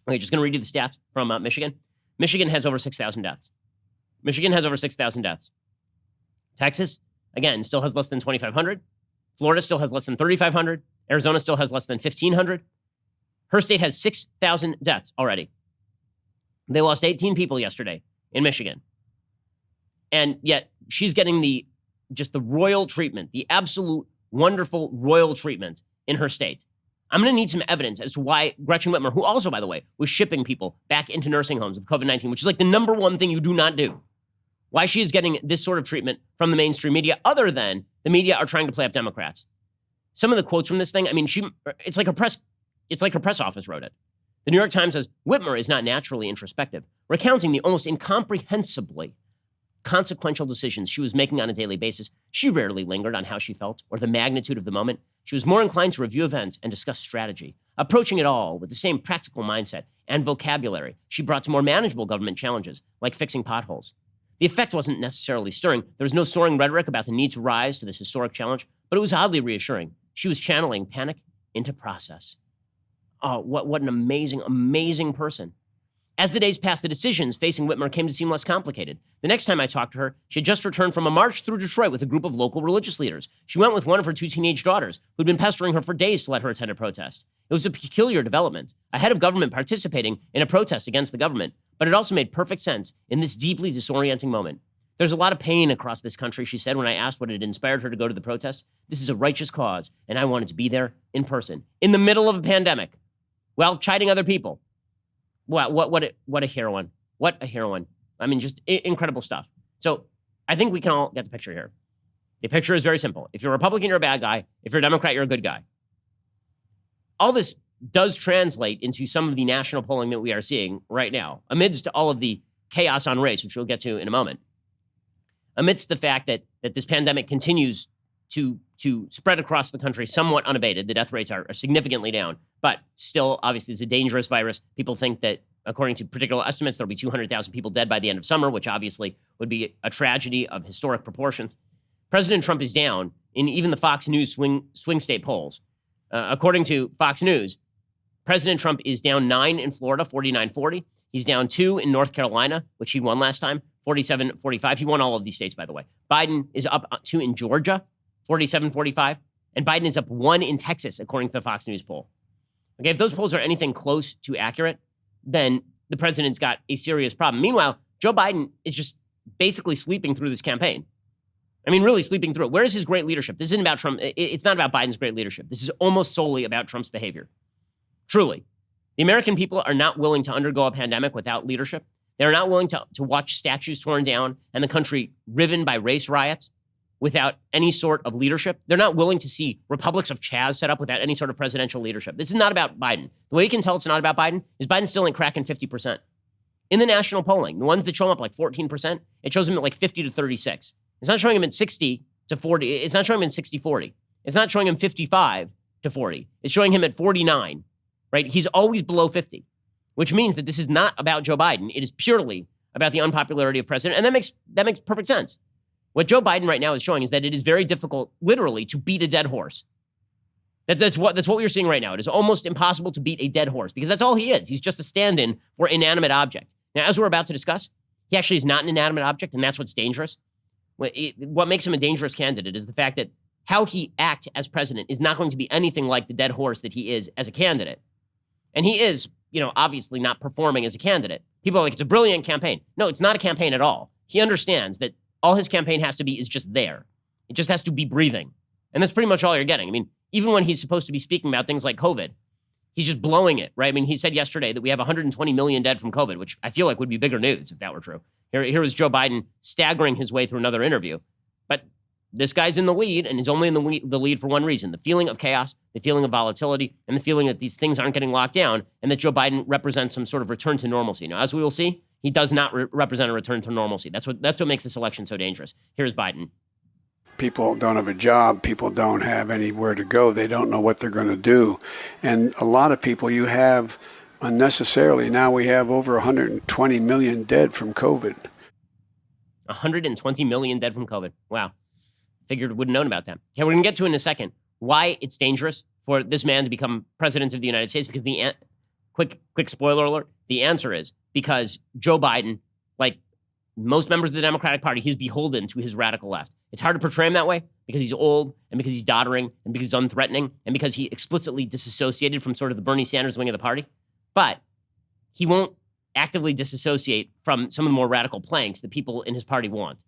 Okay, just going to read you the stats from Michigan. Michigan has over 6,000 deaths. Texas, again, still has less than 2,500. Florida still has less than 3,500. Arizona still has less than 1,500. Her state has 6,000 deaths already. They lost 18 people yesterday in Michigan. And yet she's getting just the royal treatment, the absolute wonderful royal treatment in her state. I'm going to need some evidence as to why Gretchen Whitmer, who also, by the way, was shipping people back into nursing homes with COVID-19, which is like the number one thing you do not do, why she is getting this sort of treatment from the mainstream media, other than the media are trying to play up Democrats. Some of the quotes from this thing, I mean, it's like her press office wrote it. The New York Times says, Whitmer is not naturally introspective, recounting the almost incomprehensibly consequential decisions she was making on a daily basis. She rarely lingered on how she felt or the magnitude of the moment. She was more inclined to review events and discuss strategy, approaching it all with the same practical mindset and vocabulary she brought to more manageable government challenges, like fixing potholes. The effect wasn't necessarily stirring. There was no soaring rhetoric about the need to rise to this historic challenge, but it was oddly reassuring. She was channeling panic into process. Oh, what an amazing, amazing person. As the days passed, the decisions facing Whitmer came to seem less complicated. The next time I talked to her, she had just returned from a march through Detroit with a group of local religious leaders. She went with one of her 2 teenage daughters, who'd been pestering her for days to let her attend a protest. It was a peculiar development, a head of government participating in a protest against the government, but it also made perfect sense in this deeply disorienting moment. There's a lot of pain across this country, she said when I asked what had inspired her to go to the protest. This is a righteous cause, and I wanted to be there in person, in the middle of a pandemic, while chiding other people. Wow, what a heroine. What a heroine. I mean, just incredible stuff. So I think we can all get the picture here. The picture is very simple. If you're a Republican, you're a bad guy. If you're a Democrat, you're a good guy. All this does translate into some of the national polling that we are seeing right now, amidst all of the chaos on race, which we'll get to in a moment. Amidst the fact that this pandemic continues to spread across the country somewhat unabated. The death rates are significantly down, but still, obviously, it's a dangerous virus. People think that, according to particular estimates, there'll be 200,000 people dead by the end of summer, which obviously would be a tragedy of historic proportions. President Trump is down in even the Fox News swing state polls. According to Fox News, President Trump is down 9 in Florida, 49-40. He's down 2 in North Carolina, which he won last time, 47-45. He won all of these states, by the way. Biden is up 2 in Georgia, 47-45. And Biden is up 1 in Texas, according to the Fox News poll. Okay, if those polls are anything close to accurate, then the president's got a serious problem. Meanwhile, Joe Biden is just basically sleeping through this campaign. I mean, really sleeping through it. Where is his great leadership? This isn't about Trump. It's not about Biden's great leadership. This is almost solely about Trump's behavior. Truly. The American people are not willing to undergo a pandemic without leadership. They're not willing to watch statues torn down and the country riven by race riots without any sort of leadership. They're not willing to see republics of CHAZ set up without any sort of presidential leadership. This is not about Biden. The way you can tell it's not about Biden is Biden still ain't cracking 50%. In the national polling, the ones that show him up like 14%, it shows him at like 50 to 36. It's not showing him at 60 to 40. It's not showing him at 60-40. It's not showing him 55 to 40. It's showing him at 49, right? He's always below 50, which means that this is not about Joe Biden. It is purely about the unpopularity of president. And that makes perfect sense. What Joe Biden right now is showing is that it is very difficult, literally, to beat a dead horse. That's what we're seeing right now. It is almost impossible to beat a dead horse because that's all he is. He's just a stand-in for inanimate object. Now, as we're about to discuss, he actually is not an inanimate object, and that's what's dangerous. What makes him a dangerous candidate is the fact that how he acts as president is not going to be anything like the dead horse that he is as a candidate. And he is, obviously not performing as a candidate. People are like, it's a brilliant campaign. No, it's not a campaign at all. He understands that all his campaign has to be is just there. It just has to be breathing. And that's pretty much all you're getting. I mean, even when he's supposed to be speaking about things like COVID, he's just blowing it, right? I mean, he said yesterday that we have 120 million dead from COVID, which I feel like would be bigger news if that were true. Here was Joe Biden staggering his way through another interview. But this guy's in the lead, and he's only in the lead for one reason: the feeling of chaos, the feeling of volatility, and the feeling that these things aren't getting locked down, and that Joe Biden represents some sort of return to normalcy. Now, as we will see, he does not represent a return to normalcy. That's what makes this election so dangerous. Here's Biden.
People don't have a job. People don't have anywhere to go. They don't know what they're going to do. And a lot of people you have unnecessarily. Now we have over 120 million dead from COVID.
120 million dead from COVID. Wow. Figured wouldn't known about that. Okay, we're going to get to in a second why it's dangerous for this man to become president of the United States, because the quick spoiler alert, the answer is because Joe Biden, like most members of the Democratic Party, he's beholden to his radical left. It's hard to portray him that way because he's old and because he's doddering and because he's unthreatening and because he explicitly disassociated from sort of the Bernie Sanders wing of the party. But he won't actively disassociate from some of the more radical planks that people in his party want.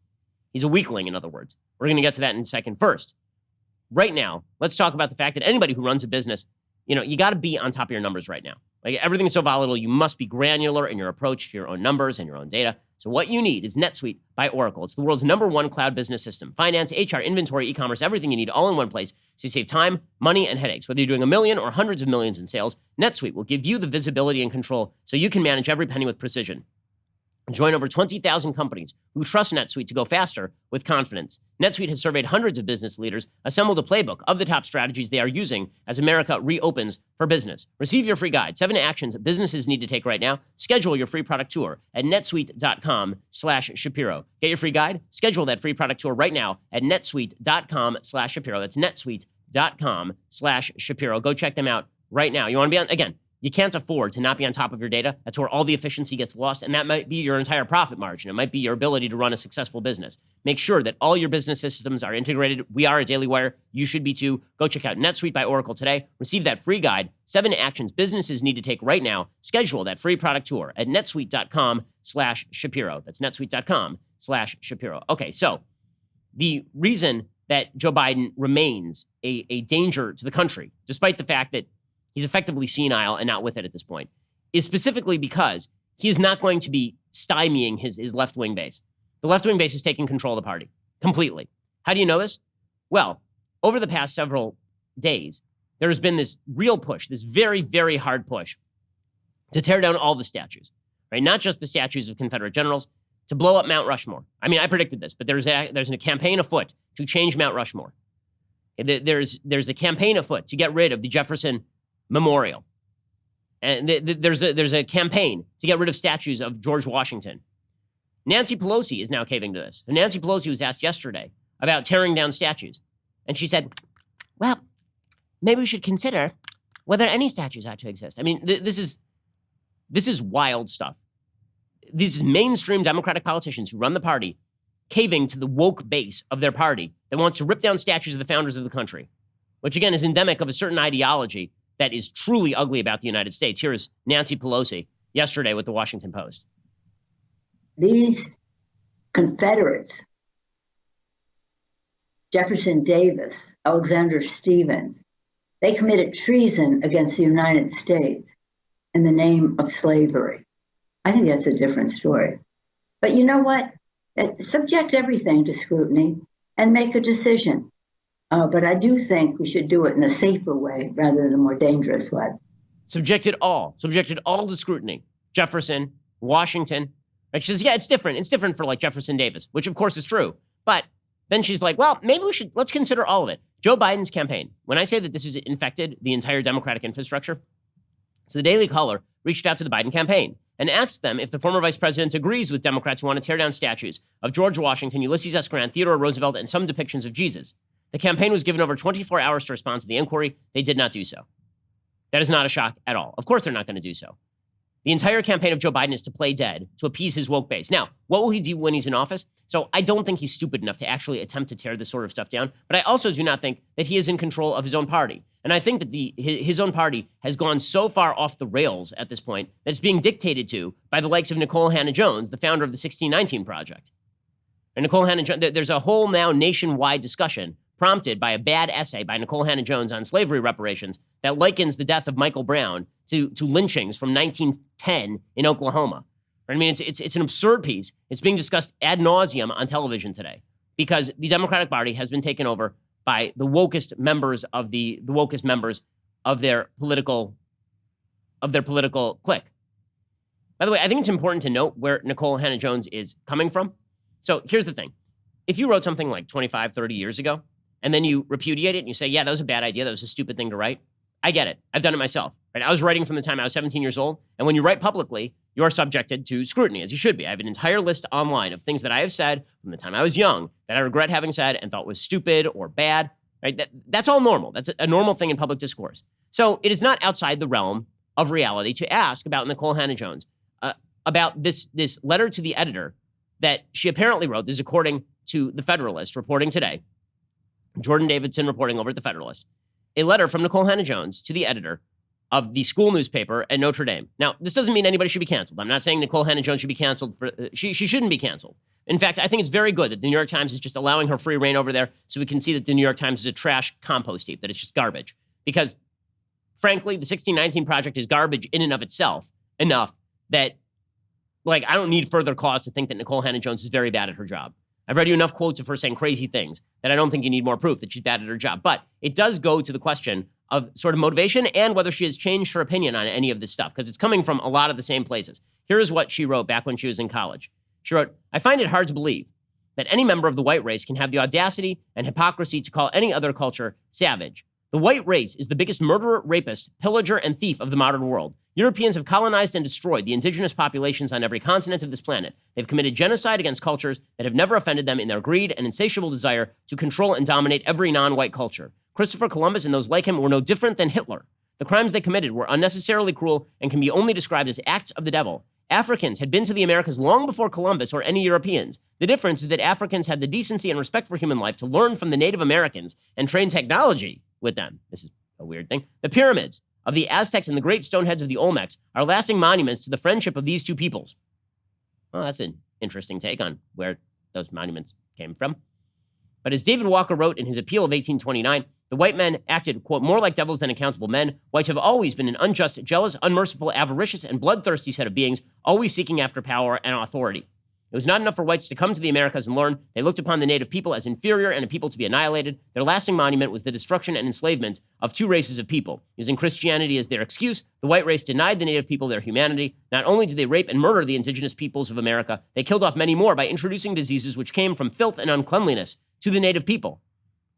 He's a weakling, in other words. We're going to get to that in a second. First, right now, let's talk about the fact that anybody who runs a business, you got to be on top of your numbers right now. Like, everything is so volatile, you must be granular in your approach to your own numbers and your own data. So what you need is NetSuite by Oracle. It's the world's #1 cloud business system. Finance, HR, inventory, e-commerce, everything you need all in one place. So you save time, money, and headaches. Whether you're doing $1 million or hundreds of millions in sales, NetSuite will give you the visibility and control so you can manage every penny with precision. Join over 20,000 companies who trust NetSuite to go faster with confidence. NetSuite has surveyed hundreds of business leaders, assembled a playbook of the top strategies they are using as America reopens for business. Receive your free guide, 7 actions businesses need to take right now. Schedule your free product tour at netsuite.com/Shapiro. Get your free guide. Schedule that free product tour right now at netsuite.com/Shapiro. That's netsuite.com/Shapiro. Go check them out right now. You want to be on, again, you can't afford to not be on top of your data. That's where all the efficiency gets lost, and that might be your entire profit margin. It might be your ability to run a successful business. Make sure that all your business systems are integrated. We are at Daily Wire. You should be too. Go check out NetSuite by Oracle today. Receive that free guide, 7 actions businesses need to take right now. Schedule that free product tour at netsuite.com/Shapiro. That's netsuite.com/Shapiro. Shapiro. Okay, so the reason that Joe Biden remains a danger to the country, despite the fact that he's effectively senile and not with it at this point, is specifically because he is not going to be stymieing his left-wing base. The left-wing base is taking control of the party completely. How do you know this? Well, over the past several days, there has been this real push, this very, very hard push to tear down all the statues, right? Not just the statues of Confederate generals, to blow up Mount Rushmore. I mean, I predicted this, but there's a campaign afoot to change Mount Rushmore. There's a campaign afoot to get rid of the Jefferson Memorial. And there's a campaign to get rid of statues of George Washington. Nancy Pelosi is now caving to this. So Nancy Pelosi was asked yesterday about tearing down statues. And she said, well, maybe we should consider whether any statues ought to exist. I mean, this is wild stuff. These mainstream Democratic politicians who run the party caving to the woke base of their party that wants to rip down statues of the founders of the country, which again is endemic of a certain ideology that is truly ugly about the United States. Here is Nancy Pelosi yesterday with the Washington Post.
These Confederates, Jefferson Davis, Alexander Stephens, they committed treason against the United States in the name of slavery. I think that's a different story. But you know what? Subject everything to scrutiny and make a decision. But I do think we should do it in a safer way rather than a more dangerous way.
Subjected all to scrutiny. Jefferson, Washington. Right? She says, yeah, it's different. It's different for like Jefferson Davis, which of course is true. But then she's like, well, maybe let's consider all of it. Joe Biden's campaign, when I say that this has infected the entire Democratic infrastructure, so the Daily Caller reached out to the Biden campaign and asked them if the former vice president agrees with Democrats who want to tear down statues of George Washington, Ulysses S. Grant, Theodore Roosevelt, and some depictions of Jesus. The campaign was given over 24 hours to respond to the inquiry. They did not do so. That is not a shock at all. Of course they're not going to do so. The entire campaign of Joe Biden is to play dead, to appease his woke base. Now, what will he do when he's in office? So I don't think he's stupid enough to actually attempt to tear this sort of stuff down, but I also do not think that he is in control of his own party. And I think that his own party has gone so far off the rails at this point that it's being dictated to by the likes of Nicole Hannah-Jones, the founder of the 1619 Project. And Nicole Hannah-Jones, there's a whole now nationwide discussion prompted by a bad essay by Nicole Hannah-Jones on slavery reparations that likens the death of Michael Brown to lynchings from 1910 in Oklahoma. I mean, it's an absurd piece. It's being discussed ad nauseum on television today because the Democratic Party has been taken over by the wokest members of their political clique. By the way, I think it's important to note where Nicole Hannah-Jones is coming from. So here's the thing. If you wrote something like 25, 30 years ago, and then you repudiate it and you say, yeah, that was a bad idea, that was a stupid thing to write, I get it. I've done it myself. Right? I was writing from the time I was 17 years old, and when you write publicly, you're subjected to scrutiny, as you should be. I have an entire list online of things that I have said from the time I was young that I regret having said and thought was stupid or bad. Right? That's all normal. That's a normal thing in public discourse. So it is not outside the realm of reality to ask about Nicole Hannah-Jones, about this letter to the editor that she apparently wrote. This is according to The Federalist reporting today. Jordan Davidson reporting over at The Federalist. A letter from Nicole Hannah-Jones to the editor of the school newspaper at Notre Dame. Now, this doesn't mean anybody should be canceled. I'm not saying Nicole Hannah-Jones should be canceled. She shouldn't be canceled. In fact, I think it's very good that the New York Times is just allowing her free reign over there so we can see that the New York Times is a trash compost heap, that it's just garbage. Because, frankly, the 1619 Project is garbage in and of itself enough that, I don't need further cause to think that Nicole Hannah-Jones is very bad at her job. I've read you enough quotes of her saying crazy things that I don't think you need more proof that she's bad at her job. But it does go to the question of sort of motivation and whether she has changed her opinion on any of this stuff, because it's coming from a lot of the same places. Here is what she wrote back when she was in college. She wrote, I find it hard to believe that any member of the white race can have the audacity and hypocrisy to call any other culture savage. The white race is the biggest murderer, rapist, pillager, and thief of the modern world. Europeans have colonized and destroyed the indigenous populations on every continent of this planet. They've committed genocide against cultures that have never offended them in their greed and insatiable desire to control and dominate every non-white culture. Christopher Columbus and those like him were no different than Hitler. The crimes they committed were unnecessarily cruel and can be only described as acts of the devil. Africans had been to the Americas long before Columbus or any Europeans. The difference is that Africans had the decency and respect for human life to learn from the Native Americans and train technology with them. This is a weird thing. The pyramids of the Aztecs and the great stone heads of the Olmecs are lasting monuments to the friendship of these two peoples. Well, that's an interesting take on where those monuments came from. But as David Walker wrote in his appeal of 1829, the white men acted, quote, more like devils than accountable men. Whites have always been an unjust, jealous, unmerciful, avaricious, and bloodthirsty set of beings, always seeking after power and authority. It was not enough for whites to come to the Americas and learn. They looked upon the native people as inferior and a people to be annihilated. Their lasting monument was the destruction and enslavement of two races of people. Using Christianity as their excuse, the white race denied the native people their humanity. Not only did they rape and murder the indigenous peoples of America, they killed off many more by introducing diseases which came from filth and uncleanliness to the native people.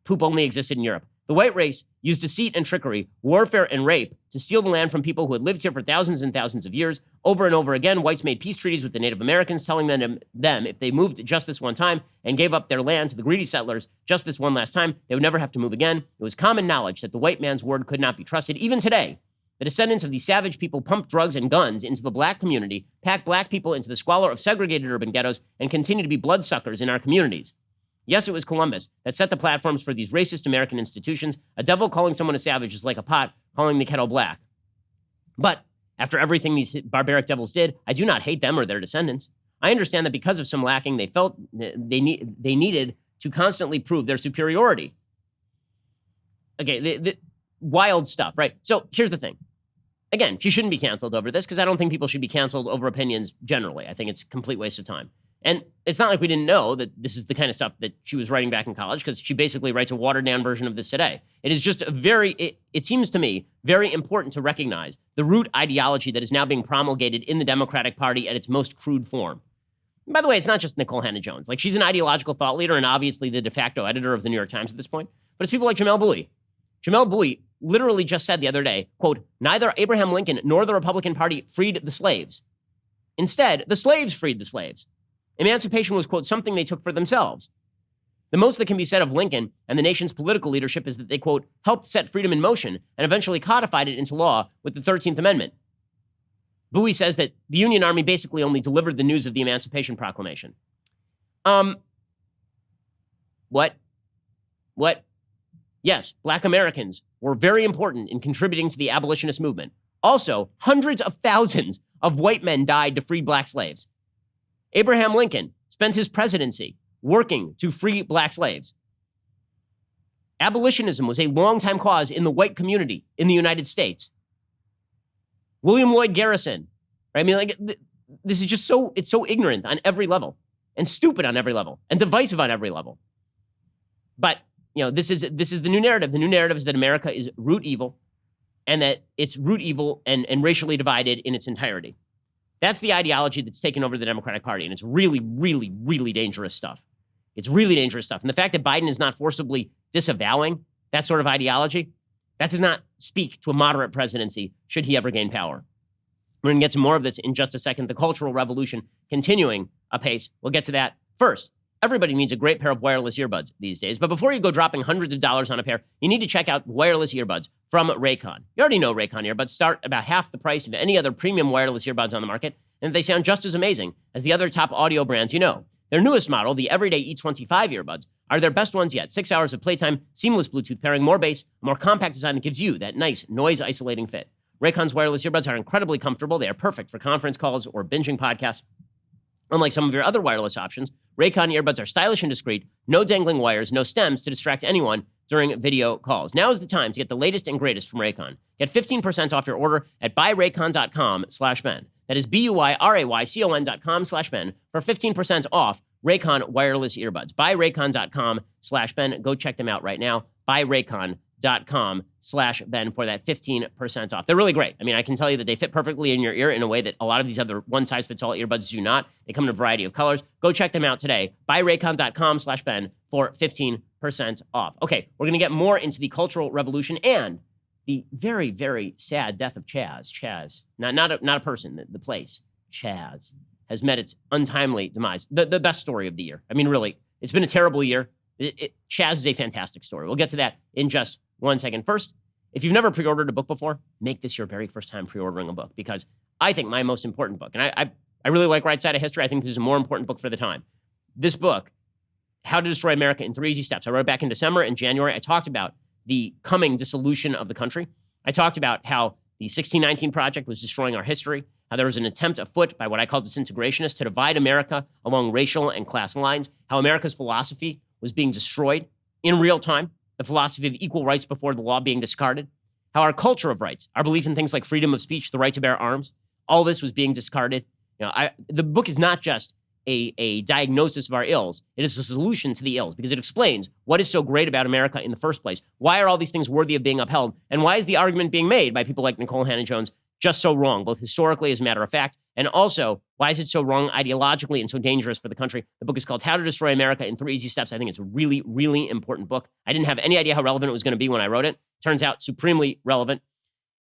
Poop only existed in Europe. The white race used deceit and trickery, warfare and rape to steal the land from people who had lived here for thousands and thousands of years. Over and over again, whites made peace treaties with the Native Americans, telling them if they moved just this one time and gave up their land to the greedy settlers just this one last time, they would never have to move again. It was common knowledge that the white man's word could not be trusted. Even today, the descendants of these savage people pump drugs and guns into the black community, pack black people into the squalor of segregated urban ghettos, and continue to be bloodsuckers in our communities. Yes, it was Columbus that set the platforms for these racist American institutions. A devil calling someone a savage is like a pot calling the kettle black. But after everything these barbaric devils did, I do not hate them or their descendants. I understand that because of some lacking, they felt they needed to constantly prove their superiority. Okay, the wild stuff, right? So here's the thing. Again, she shouldn't be canceled over this because I don't think people should be canceled over opinions generally. I think it's a complete waste of time. And it's not like we didn't know that this is the kind of stuff that she was writing back in college because she basically writes a watered-down version of this today. It is just it seems to me, very important to recognize the root ideology that is now being promulgated in the Democratic Party at its most crude form. And by the way, it's not just Nicole Hannah-Jones. Like, she's an ideological thought leader and obviously the de facto editor of the New York Times at this point. But it's people like Jamel Bouie. Jamel Bouie literally just said the other day, quote, neither Abraham Lincoln nor the Republican Party freed the slaves. Instead, the slaves freed the slaves. Emancipation was, quote, something they took for themselves. The most that can be said of Lincoln and the nation's political leadership is that they, quote, helped set freedom in motion and eventually codified it into law with the 13th Amendment. Bowie says that the Union Army basically only delivered the news of the Emancipation Proclamation. What? Yes, Black Americans were very important in contributing to the abolitionist movement. Also, hundreds of thousands of white men died to free black slaves. Abraham Lincoln spent his presidency working to free black slaves. Abolitionism was a longtime cause in the white community in the United States. William Lloyd Garrison, right? I mean, like, this is just it's so ignorant on every level and stupid on every level and divisive on every level. But, you know, this is the new narrative. The new narrative is that America is root evil and that it's root evil and racially divided in its entirety. That's the ideology that's taken over the Democratic Party, and it's really, really, really dangerous stuff. It's really dangerous stuff. And the fact that Biden is not forcibly disavowing that sort of ideology, that does not speak to a moderate presidency should he ever gain power. We're going to get to more of this in just a second. The Cultural Revolution continuing apace. We'll get to that first. Everybody needs a great pair of wireless earbuds these days. But before you go dropping hundreds of dollars on a pair, you need to check out wireless earbuds from Raycon. You already know Raycon earbuds start about half the price of any other premium wireless earbuds on the market, and they sound just as amazing as the other top audio brands you know. Their newest model, the Everyday E25 earbuds, are their best ones yet. 6 hours of playtime, seamless Bluetooth pairing, more bass, a more compact design that gives you that nice noise-isolating fit. Raycon's wireless earbuds are incredibly comfortable. They are perfect for conference calls or binging podcasts. Unlike some of your other wireless options, Raycon earbuds are stylish and discreet, no dangling wires, no stems to distract anyone during video calls. Now is the time to get the latest and greatest from Raycon. Get 15% off your order at buyraycon.com/Ben. That is BUYRAYCON.com/Ben for 15% off Raycon wireless earbuds. Buyraycon.com/Ben. Go check them out right now. Buyraycon.com/Ben for that 15% off. They're really great. I mean, I can tell you that they fit perfectly in your ear in a way that a lot of these other one-size-fits-all earbuds do not. They come in a variety of colors. Go check them out today. Buyraycon.com/Ben for 15% off. Okay, we're going to get more into the Cultural Revolution and the very, very sad death of CHAZ. CHAZ, not a person, the place. CHAZ has met its untimely demise. The best story of the year. I mean, really, it's been a terrible year. CHAZ is a fantastic story. We'll get to that in just 1 second. First, if you've never pre-ordered a book before, make this your very first time pre-ordering a book, because I think my most important book, and I really like Right Side of History. I think this is a more important book for the time. This book, How to Destroy America in 3 Easy Steps. I wrote back in December and January. I talked about the coming dissolution of the country. I talked about how the 1619 Project was destroying our history, how there was an attempt afoot by what I call disintegrationists to divide America along racial and class lines, how America's philosophy was being destroyed in real time, the philosophy of equal rights before the law being discarded, how our culture of rights, our belief in things like freedom of speech, the right to bear arms, all this was being discarded. The book is not just a diagnosis of our ills. It is a solution to the ills because it explains what is so great about America in the first place. Why are all these things worthy of being upheld? And why is the argument being made by people like Nicole Hannah-Jones just so wrong, both historically as a matter of fact, and also why is it so wrong ideologically and so dangerous for the country? The book is called How to Destroy America in 3 Easy Steps. I think it's a really, really important book. I didn't have any idea how relevant it was going to be when I wrote it. Turns out supremely relevant.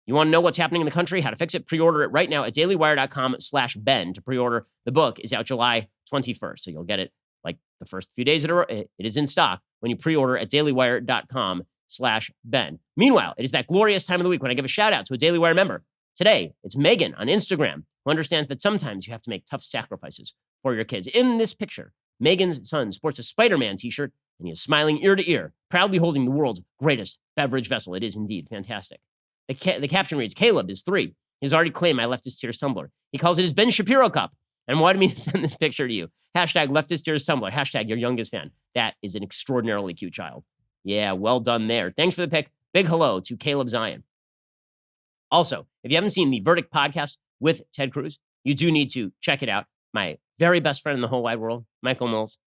You want to know what's happening in the country, how to fix it? Pre-order it right now at dailywire.com/Ben. To pre-order, the book is out July 21st. So you'll get it like the first few days it is in stock when you pre-order at dailywire.com/Ben. Meanwhile, it is that glorious time of the week when I give a shout out to a Daily Wire member. Today, it's Megan on Instagram, who understands that sometimes you have to make tough sacrifices for your kids. In this picture, Megan's son sports a Spider-Man t-shirt, and he is smiling ear to ear, proudly holding the world's greatest beverage vessel. It is indeed fantastic. The caption reads, Caleb is 3. He's already claimed my leftist tears tumbler. He calls it his Ben Shapiro cup and wanted me to send this picture to you. Hashtag leftist tears tumbler. Hashtag your youngest fan. That is an extraordinarily cute child. Yeah, well done there. Thanks for the pick. Big hello to Caleb Zion. Also, if you haven't seen the Verdict podcast with Ted Cruz, you do need to check it out. My very best friend in the whole wide world, Michael Mills,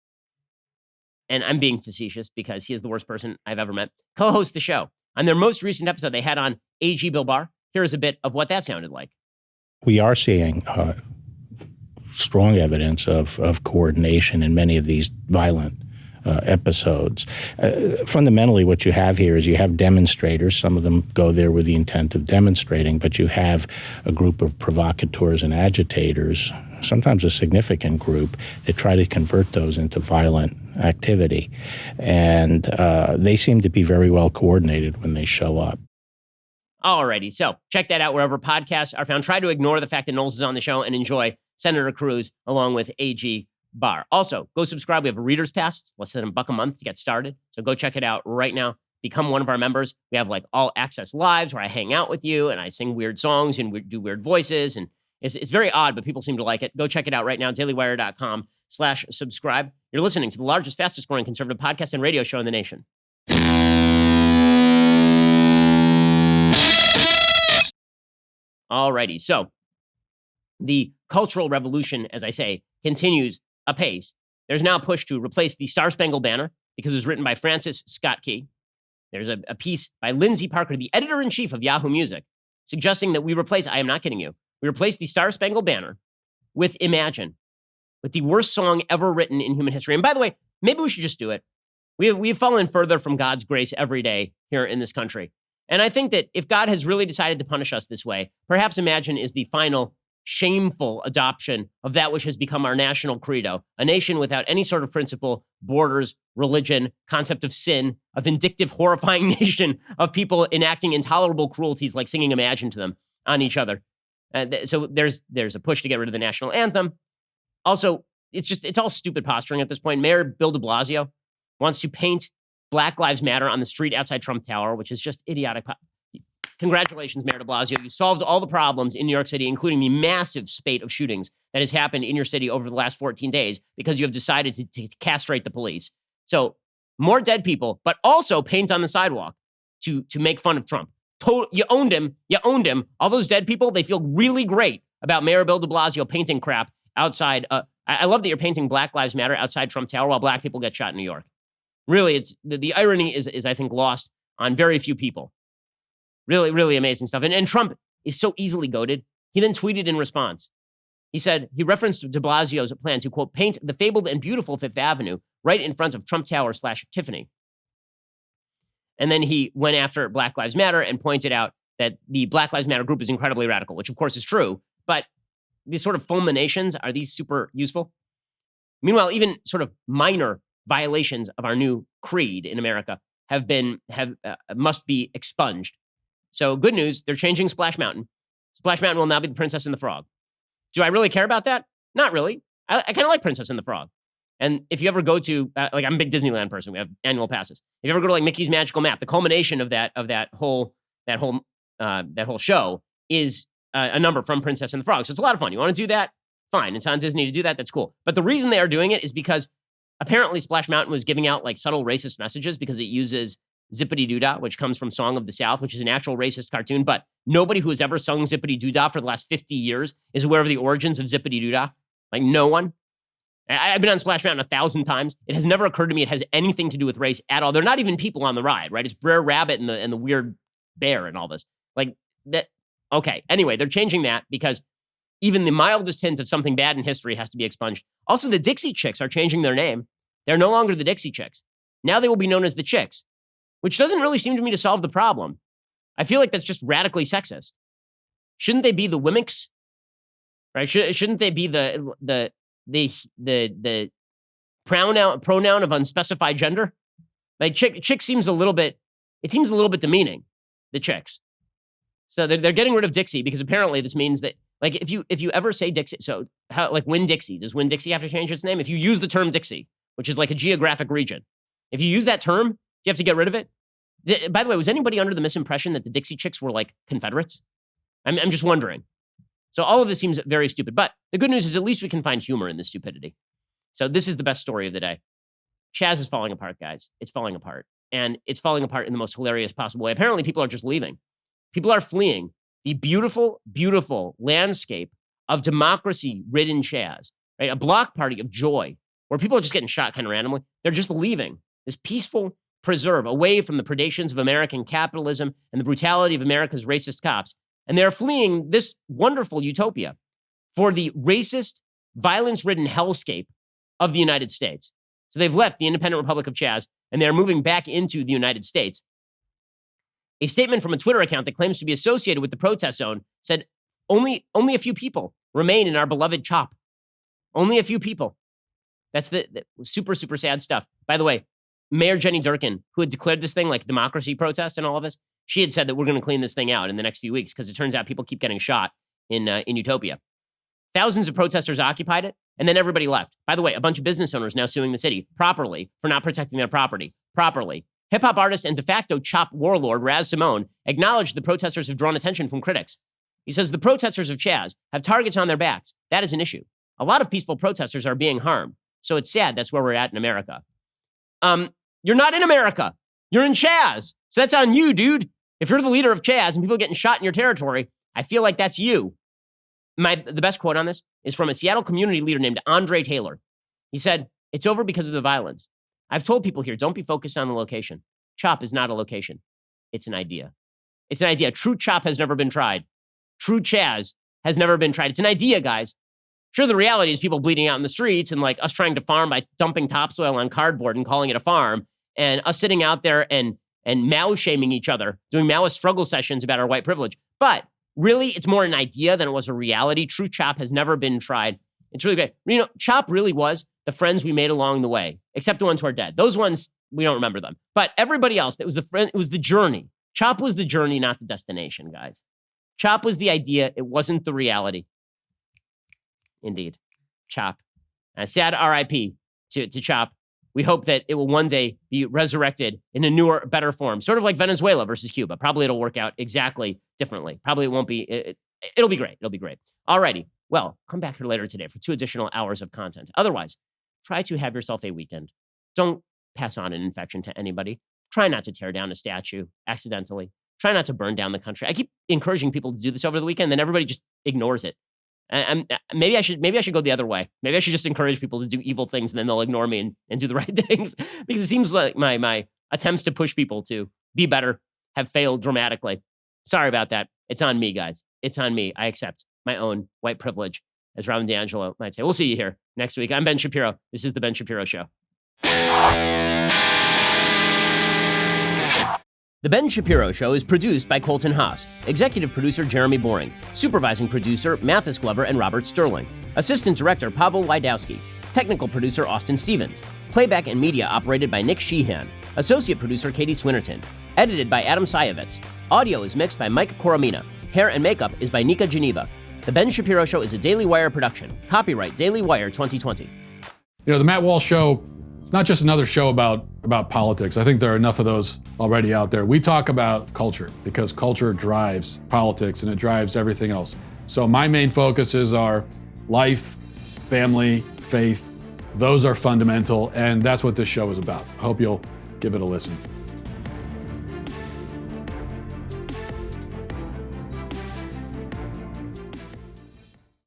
and I'm being facetious because he is the worst person I've ever met, co-host the show. On their most recent episode, they had on AG Bill Barr. Here is a bit of what that sounded like.
We are seeing strong evidence of coordination in many of these violent episodes. Fundamentally, what you have here is you have demonstrators. Some of them go there with the intent of demonstrating, but you have a group of provocateurs and agitators, sometimes a significant group, that try to convert those into violent activity. And they seem to be very well coordinated when they show up.
Alrighty, so check that out wherever podcasts are found. Try to ignore the fact that Knowles is on the show and enjoy Senator Cruz along with AG Barr. Also, go subscribe. We have a Reader's Pass. It's less than $1 a month to get started. So go check it out right now. Become one of our members. We have like all access lives where I hang out with you and I sing weird songs and we do weird voices. And it's very odd, but people seem to like it. Go check it out right now. dailywire.com/subscribe. You're listening to the largest, fastest growing conservative podcast and radio show in the nation. Alrighty, so the cultural revolution, as I say, continues apace. There's now a push to replace the Star Spangled Banner because it was written by Francis Scott Key. There's a piece by Lindsay Parker, the editor-in-chief of Yahoo Music, suggesting that we replace, I am not kidding you, we replace the Star Spangled Banner with Imagine, with the worst song ever written in human history. And by the way, maybe we should just do it. We've fallen further from God's grace every day here in this country. And I think that if God has really decided to punish us this way, perhaps Imagine is the final shameful adoption of that which has become our national credo, a nation without any sort of principle, borders, religion, concept of sin, a vindictive, horrifying nation of people enacting intolerable cruelties like singing Imagine to them on each other. So there's a push to get rid of the national anthem. Also, it's all stupid posturing at this point. Mayor Bill de Blasio wants to paint Black Lives Matter on the street outside Trump Tower, which is just idiotic. Congratulations, Mayor de Blasio. You solved all the problems in New York City, including the massive spate of shootings that has happened in your city over the last 14 days because you have decided to castrate the police. So more dead people, but also paint on the sidewalk to make fun of Trump. You owned him. You owned him. All those dead people, they feel really great about Mayor Bill de Blasio painting crap outside. I love that you're painting Black Lives Matter outside Trump Tower while black people get shot in New York. Really, it's the irony is I think lost on very few people. Really, really amazing stuff. And Trump is so easily goaded. He then tweeted in response. He said, he referenced de Blasio's plan to, quote, paint the fabled and beautiful Fifth Avenue right in front of Trump Tower / Tiffany. And then he went after Black Lives Matter and pointed out that the Black Lives Matter group is incredibly radical, which of course is true. But these sort of fulminations, are these super useful? Meanwhile, even sort of minor violations of our new creed in America must be expunged. So good news, they're changing Splash Mountain. Splash Mountain will now be the Princess and the Frog. Do I really care about that? Not really. I kind of like Princess and the Frog. And if you ever go to, I'm a big Disneyland person, we have annual passes. If you ever go to like Mickey's Magical Map, the culmination of that whole show is a number from Princess and the Frog. So it's a lot of fun. You want to do that? Fine. It's on Disney to do that. That's cool. But the reason they are doing it is because apparently Splash Mountain was giving out like subtle racist messages because it uses Zippity Doodah, which comes from Song of the South, which is an actual racist cartoon. But nobody who has ever sung Zippity Doodah for the last 50 years is aware of the origins of Zippity Doodah. Like no one. I've been on Splash Mountain 1,000 times. It has never occurred to me it has anything to do with race at all. They're not even people on the ride, right? It's Brer Rabbit and the weird bear and all this. Like that. Okay. Anyway, they're changing that because even the mildest hint of something bad in history has to be expunged. Also, the Dixie Chicks are changing their name. They're no longer the Dixie Chicks. Now they will be known as the Chicks, which doesn't really seem to me to solve the problem. I feel like that's just radically sexist. Shouldn't they be the Wimicks? Right? Shouldn't they be the pronoun of unspecified gender? Like chick seems a little bit demeaning, the Chicks. So they're getting rid of Dixie because apparently this means that like if you ever say Dixie, so how like Winn-Dixie, does Winn-Dixie have to change its name? If you use the term Dixie, which is like a geographic region, if you use that term, do you have to get rid of it? By the way, was anybody under the misimpression that the Dixie Chicks were like Confederates? I'm just wondering. So all of this seems very stupid, but the good news is at least we can find humor in this stupidity. So this is the best story of the day. CHAZ is falling apart, guys. It's falling apart. And it's falling apart in the most hilarious possible way. Apparently people are just leaving. People are fleeing the beautiful, beautiful landscape of democracy-ridden CHAZ, right? A block party of joy where people are just getting shot kind of randomly. They're just leaving this peaceful preserve away from the predations of American capitalism and the brutality of America's racist cops. And they're fleeing this wonderful utopia for the racist, violence-ridden hellscape of the United States. So they've left the independent Republic of CHAZ and they're moving back into the United States. A statement from a Twitter account that claims to be associated with the protest zone said, only a few people remain in our beloved CHOP. Only a few people. That's the super, super sad stuff. By the way, Mayor Jenny Durkin, who had declared this thing like democracy protest and all of this, she had said that we're going to clean this thing out in the next few weeks because it turns out people keep getting shot in Utopia. Thousands of protesters occupied it, and then everybody left. By the way, a bunch of business owners now suing the city properly for not protecting their property properly. Hip-hop artist and de facto CHOP warlord Raz Simone acknowledged the protesters have drawn attention from critics. He says the protesters of CHAZ have targets on their backs. That is an issue. A lot of peaceful protesters are being harmed. So it's sad that's where we're at in America. You're not in America. You're in CHAZ. So that's on you, dude. If you're the leader of CHAZ and people are getting shot in your territory, I feel like that's you. The best quote on this is from a Seattle community leader named Andre Taylor. He said, "It's over because of the violence. I've told people here, don't be focused on the location. CHOP is not a location. It's an idea. It's an idea. True CHOP has never been tried. True CHAZ has never been tried. It's an idea, guys. Sure, the reality is people bleeding out in the streets and like us trying to farm by dumping topsoil on cardboard and calling it a farm, and us sitting out there and Mao shaming each other, doing Maoist struggle sessions about our white privilege. But really, it's more an idea than it was a reality. True CHOP has never been tried. It's really great. You know, CHOP really was the friends we made along the way, except the ones who are dead. Those ones, we don't remember them. But everybody else, it was the journey. CHOP was the journey, not the destination, guys. CHOP was the idea. It wasn't the reality. Indeed. CHOP. A sad RIP to CHOP. We hope that it will one day be resurrected in a newer, better form, sort of like Venezuela versus Cuba. Probably it'll work out exactly differently. Probably it won't be. It'll be great. It'll be great. Alrighty. Well, come back here later today for 2 additional hours of content. Otherwise, try to have yourself a weekend. Don't pass on an infection to anybody. Try not to tear down a statue accidentally. Try not to burn down the country. I keep encouraging people to do this over the weekend, then everybody just ignores it. Maybe I should go the other way. Maybe I should just encourage people to do evil things and then they'll ignore me and do the right things. Because it seems like my attempts to push people to be better have failed dramatically. Sorry about that. It's on me, guys. It's on me. I accept my own white privilege, as Robin DiAngelo might say. We'll see you here next week. I'm Ben Shapiro. This is The Ben Shapiro Show. The Ben Shapiro Show is produced by Colton Haas, executive producer Jeremy Boring, supervising producer Mathis Glover and Robert Sterling, assistant director Pavel Wydowski, technical producer Austin Stevens, playback and media operated by Nick Sheehan, associate producer Katie Swinnerton, edited by Adam Sayevitz. Audio is mixed by Mike Coromina. Hair and makeup is by Nika Geneva. The Ben Shapiro Show is a Daily Wire production. Copyright Daily Wire 2020.
You know, the Matt Walsh Show, it's not just another show about about politics. I think there are enough of those already out there. We talk about culture because culture drives politics and it drives everything else. So my main focuses are life, family, faith. Those are fundamental, and that's what this show is about. I hope you'll give it a listen.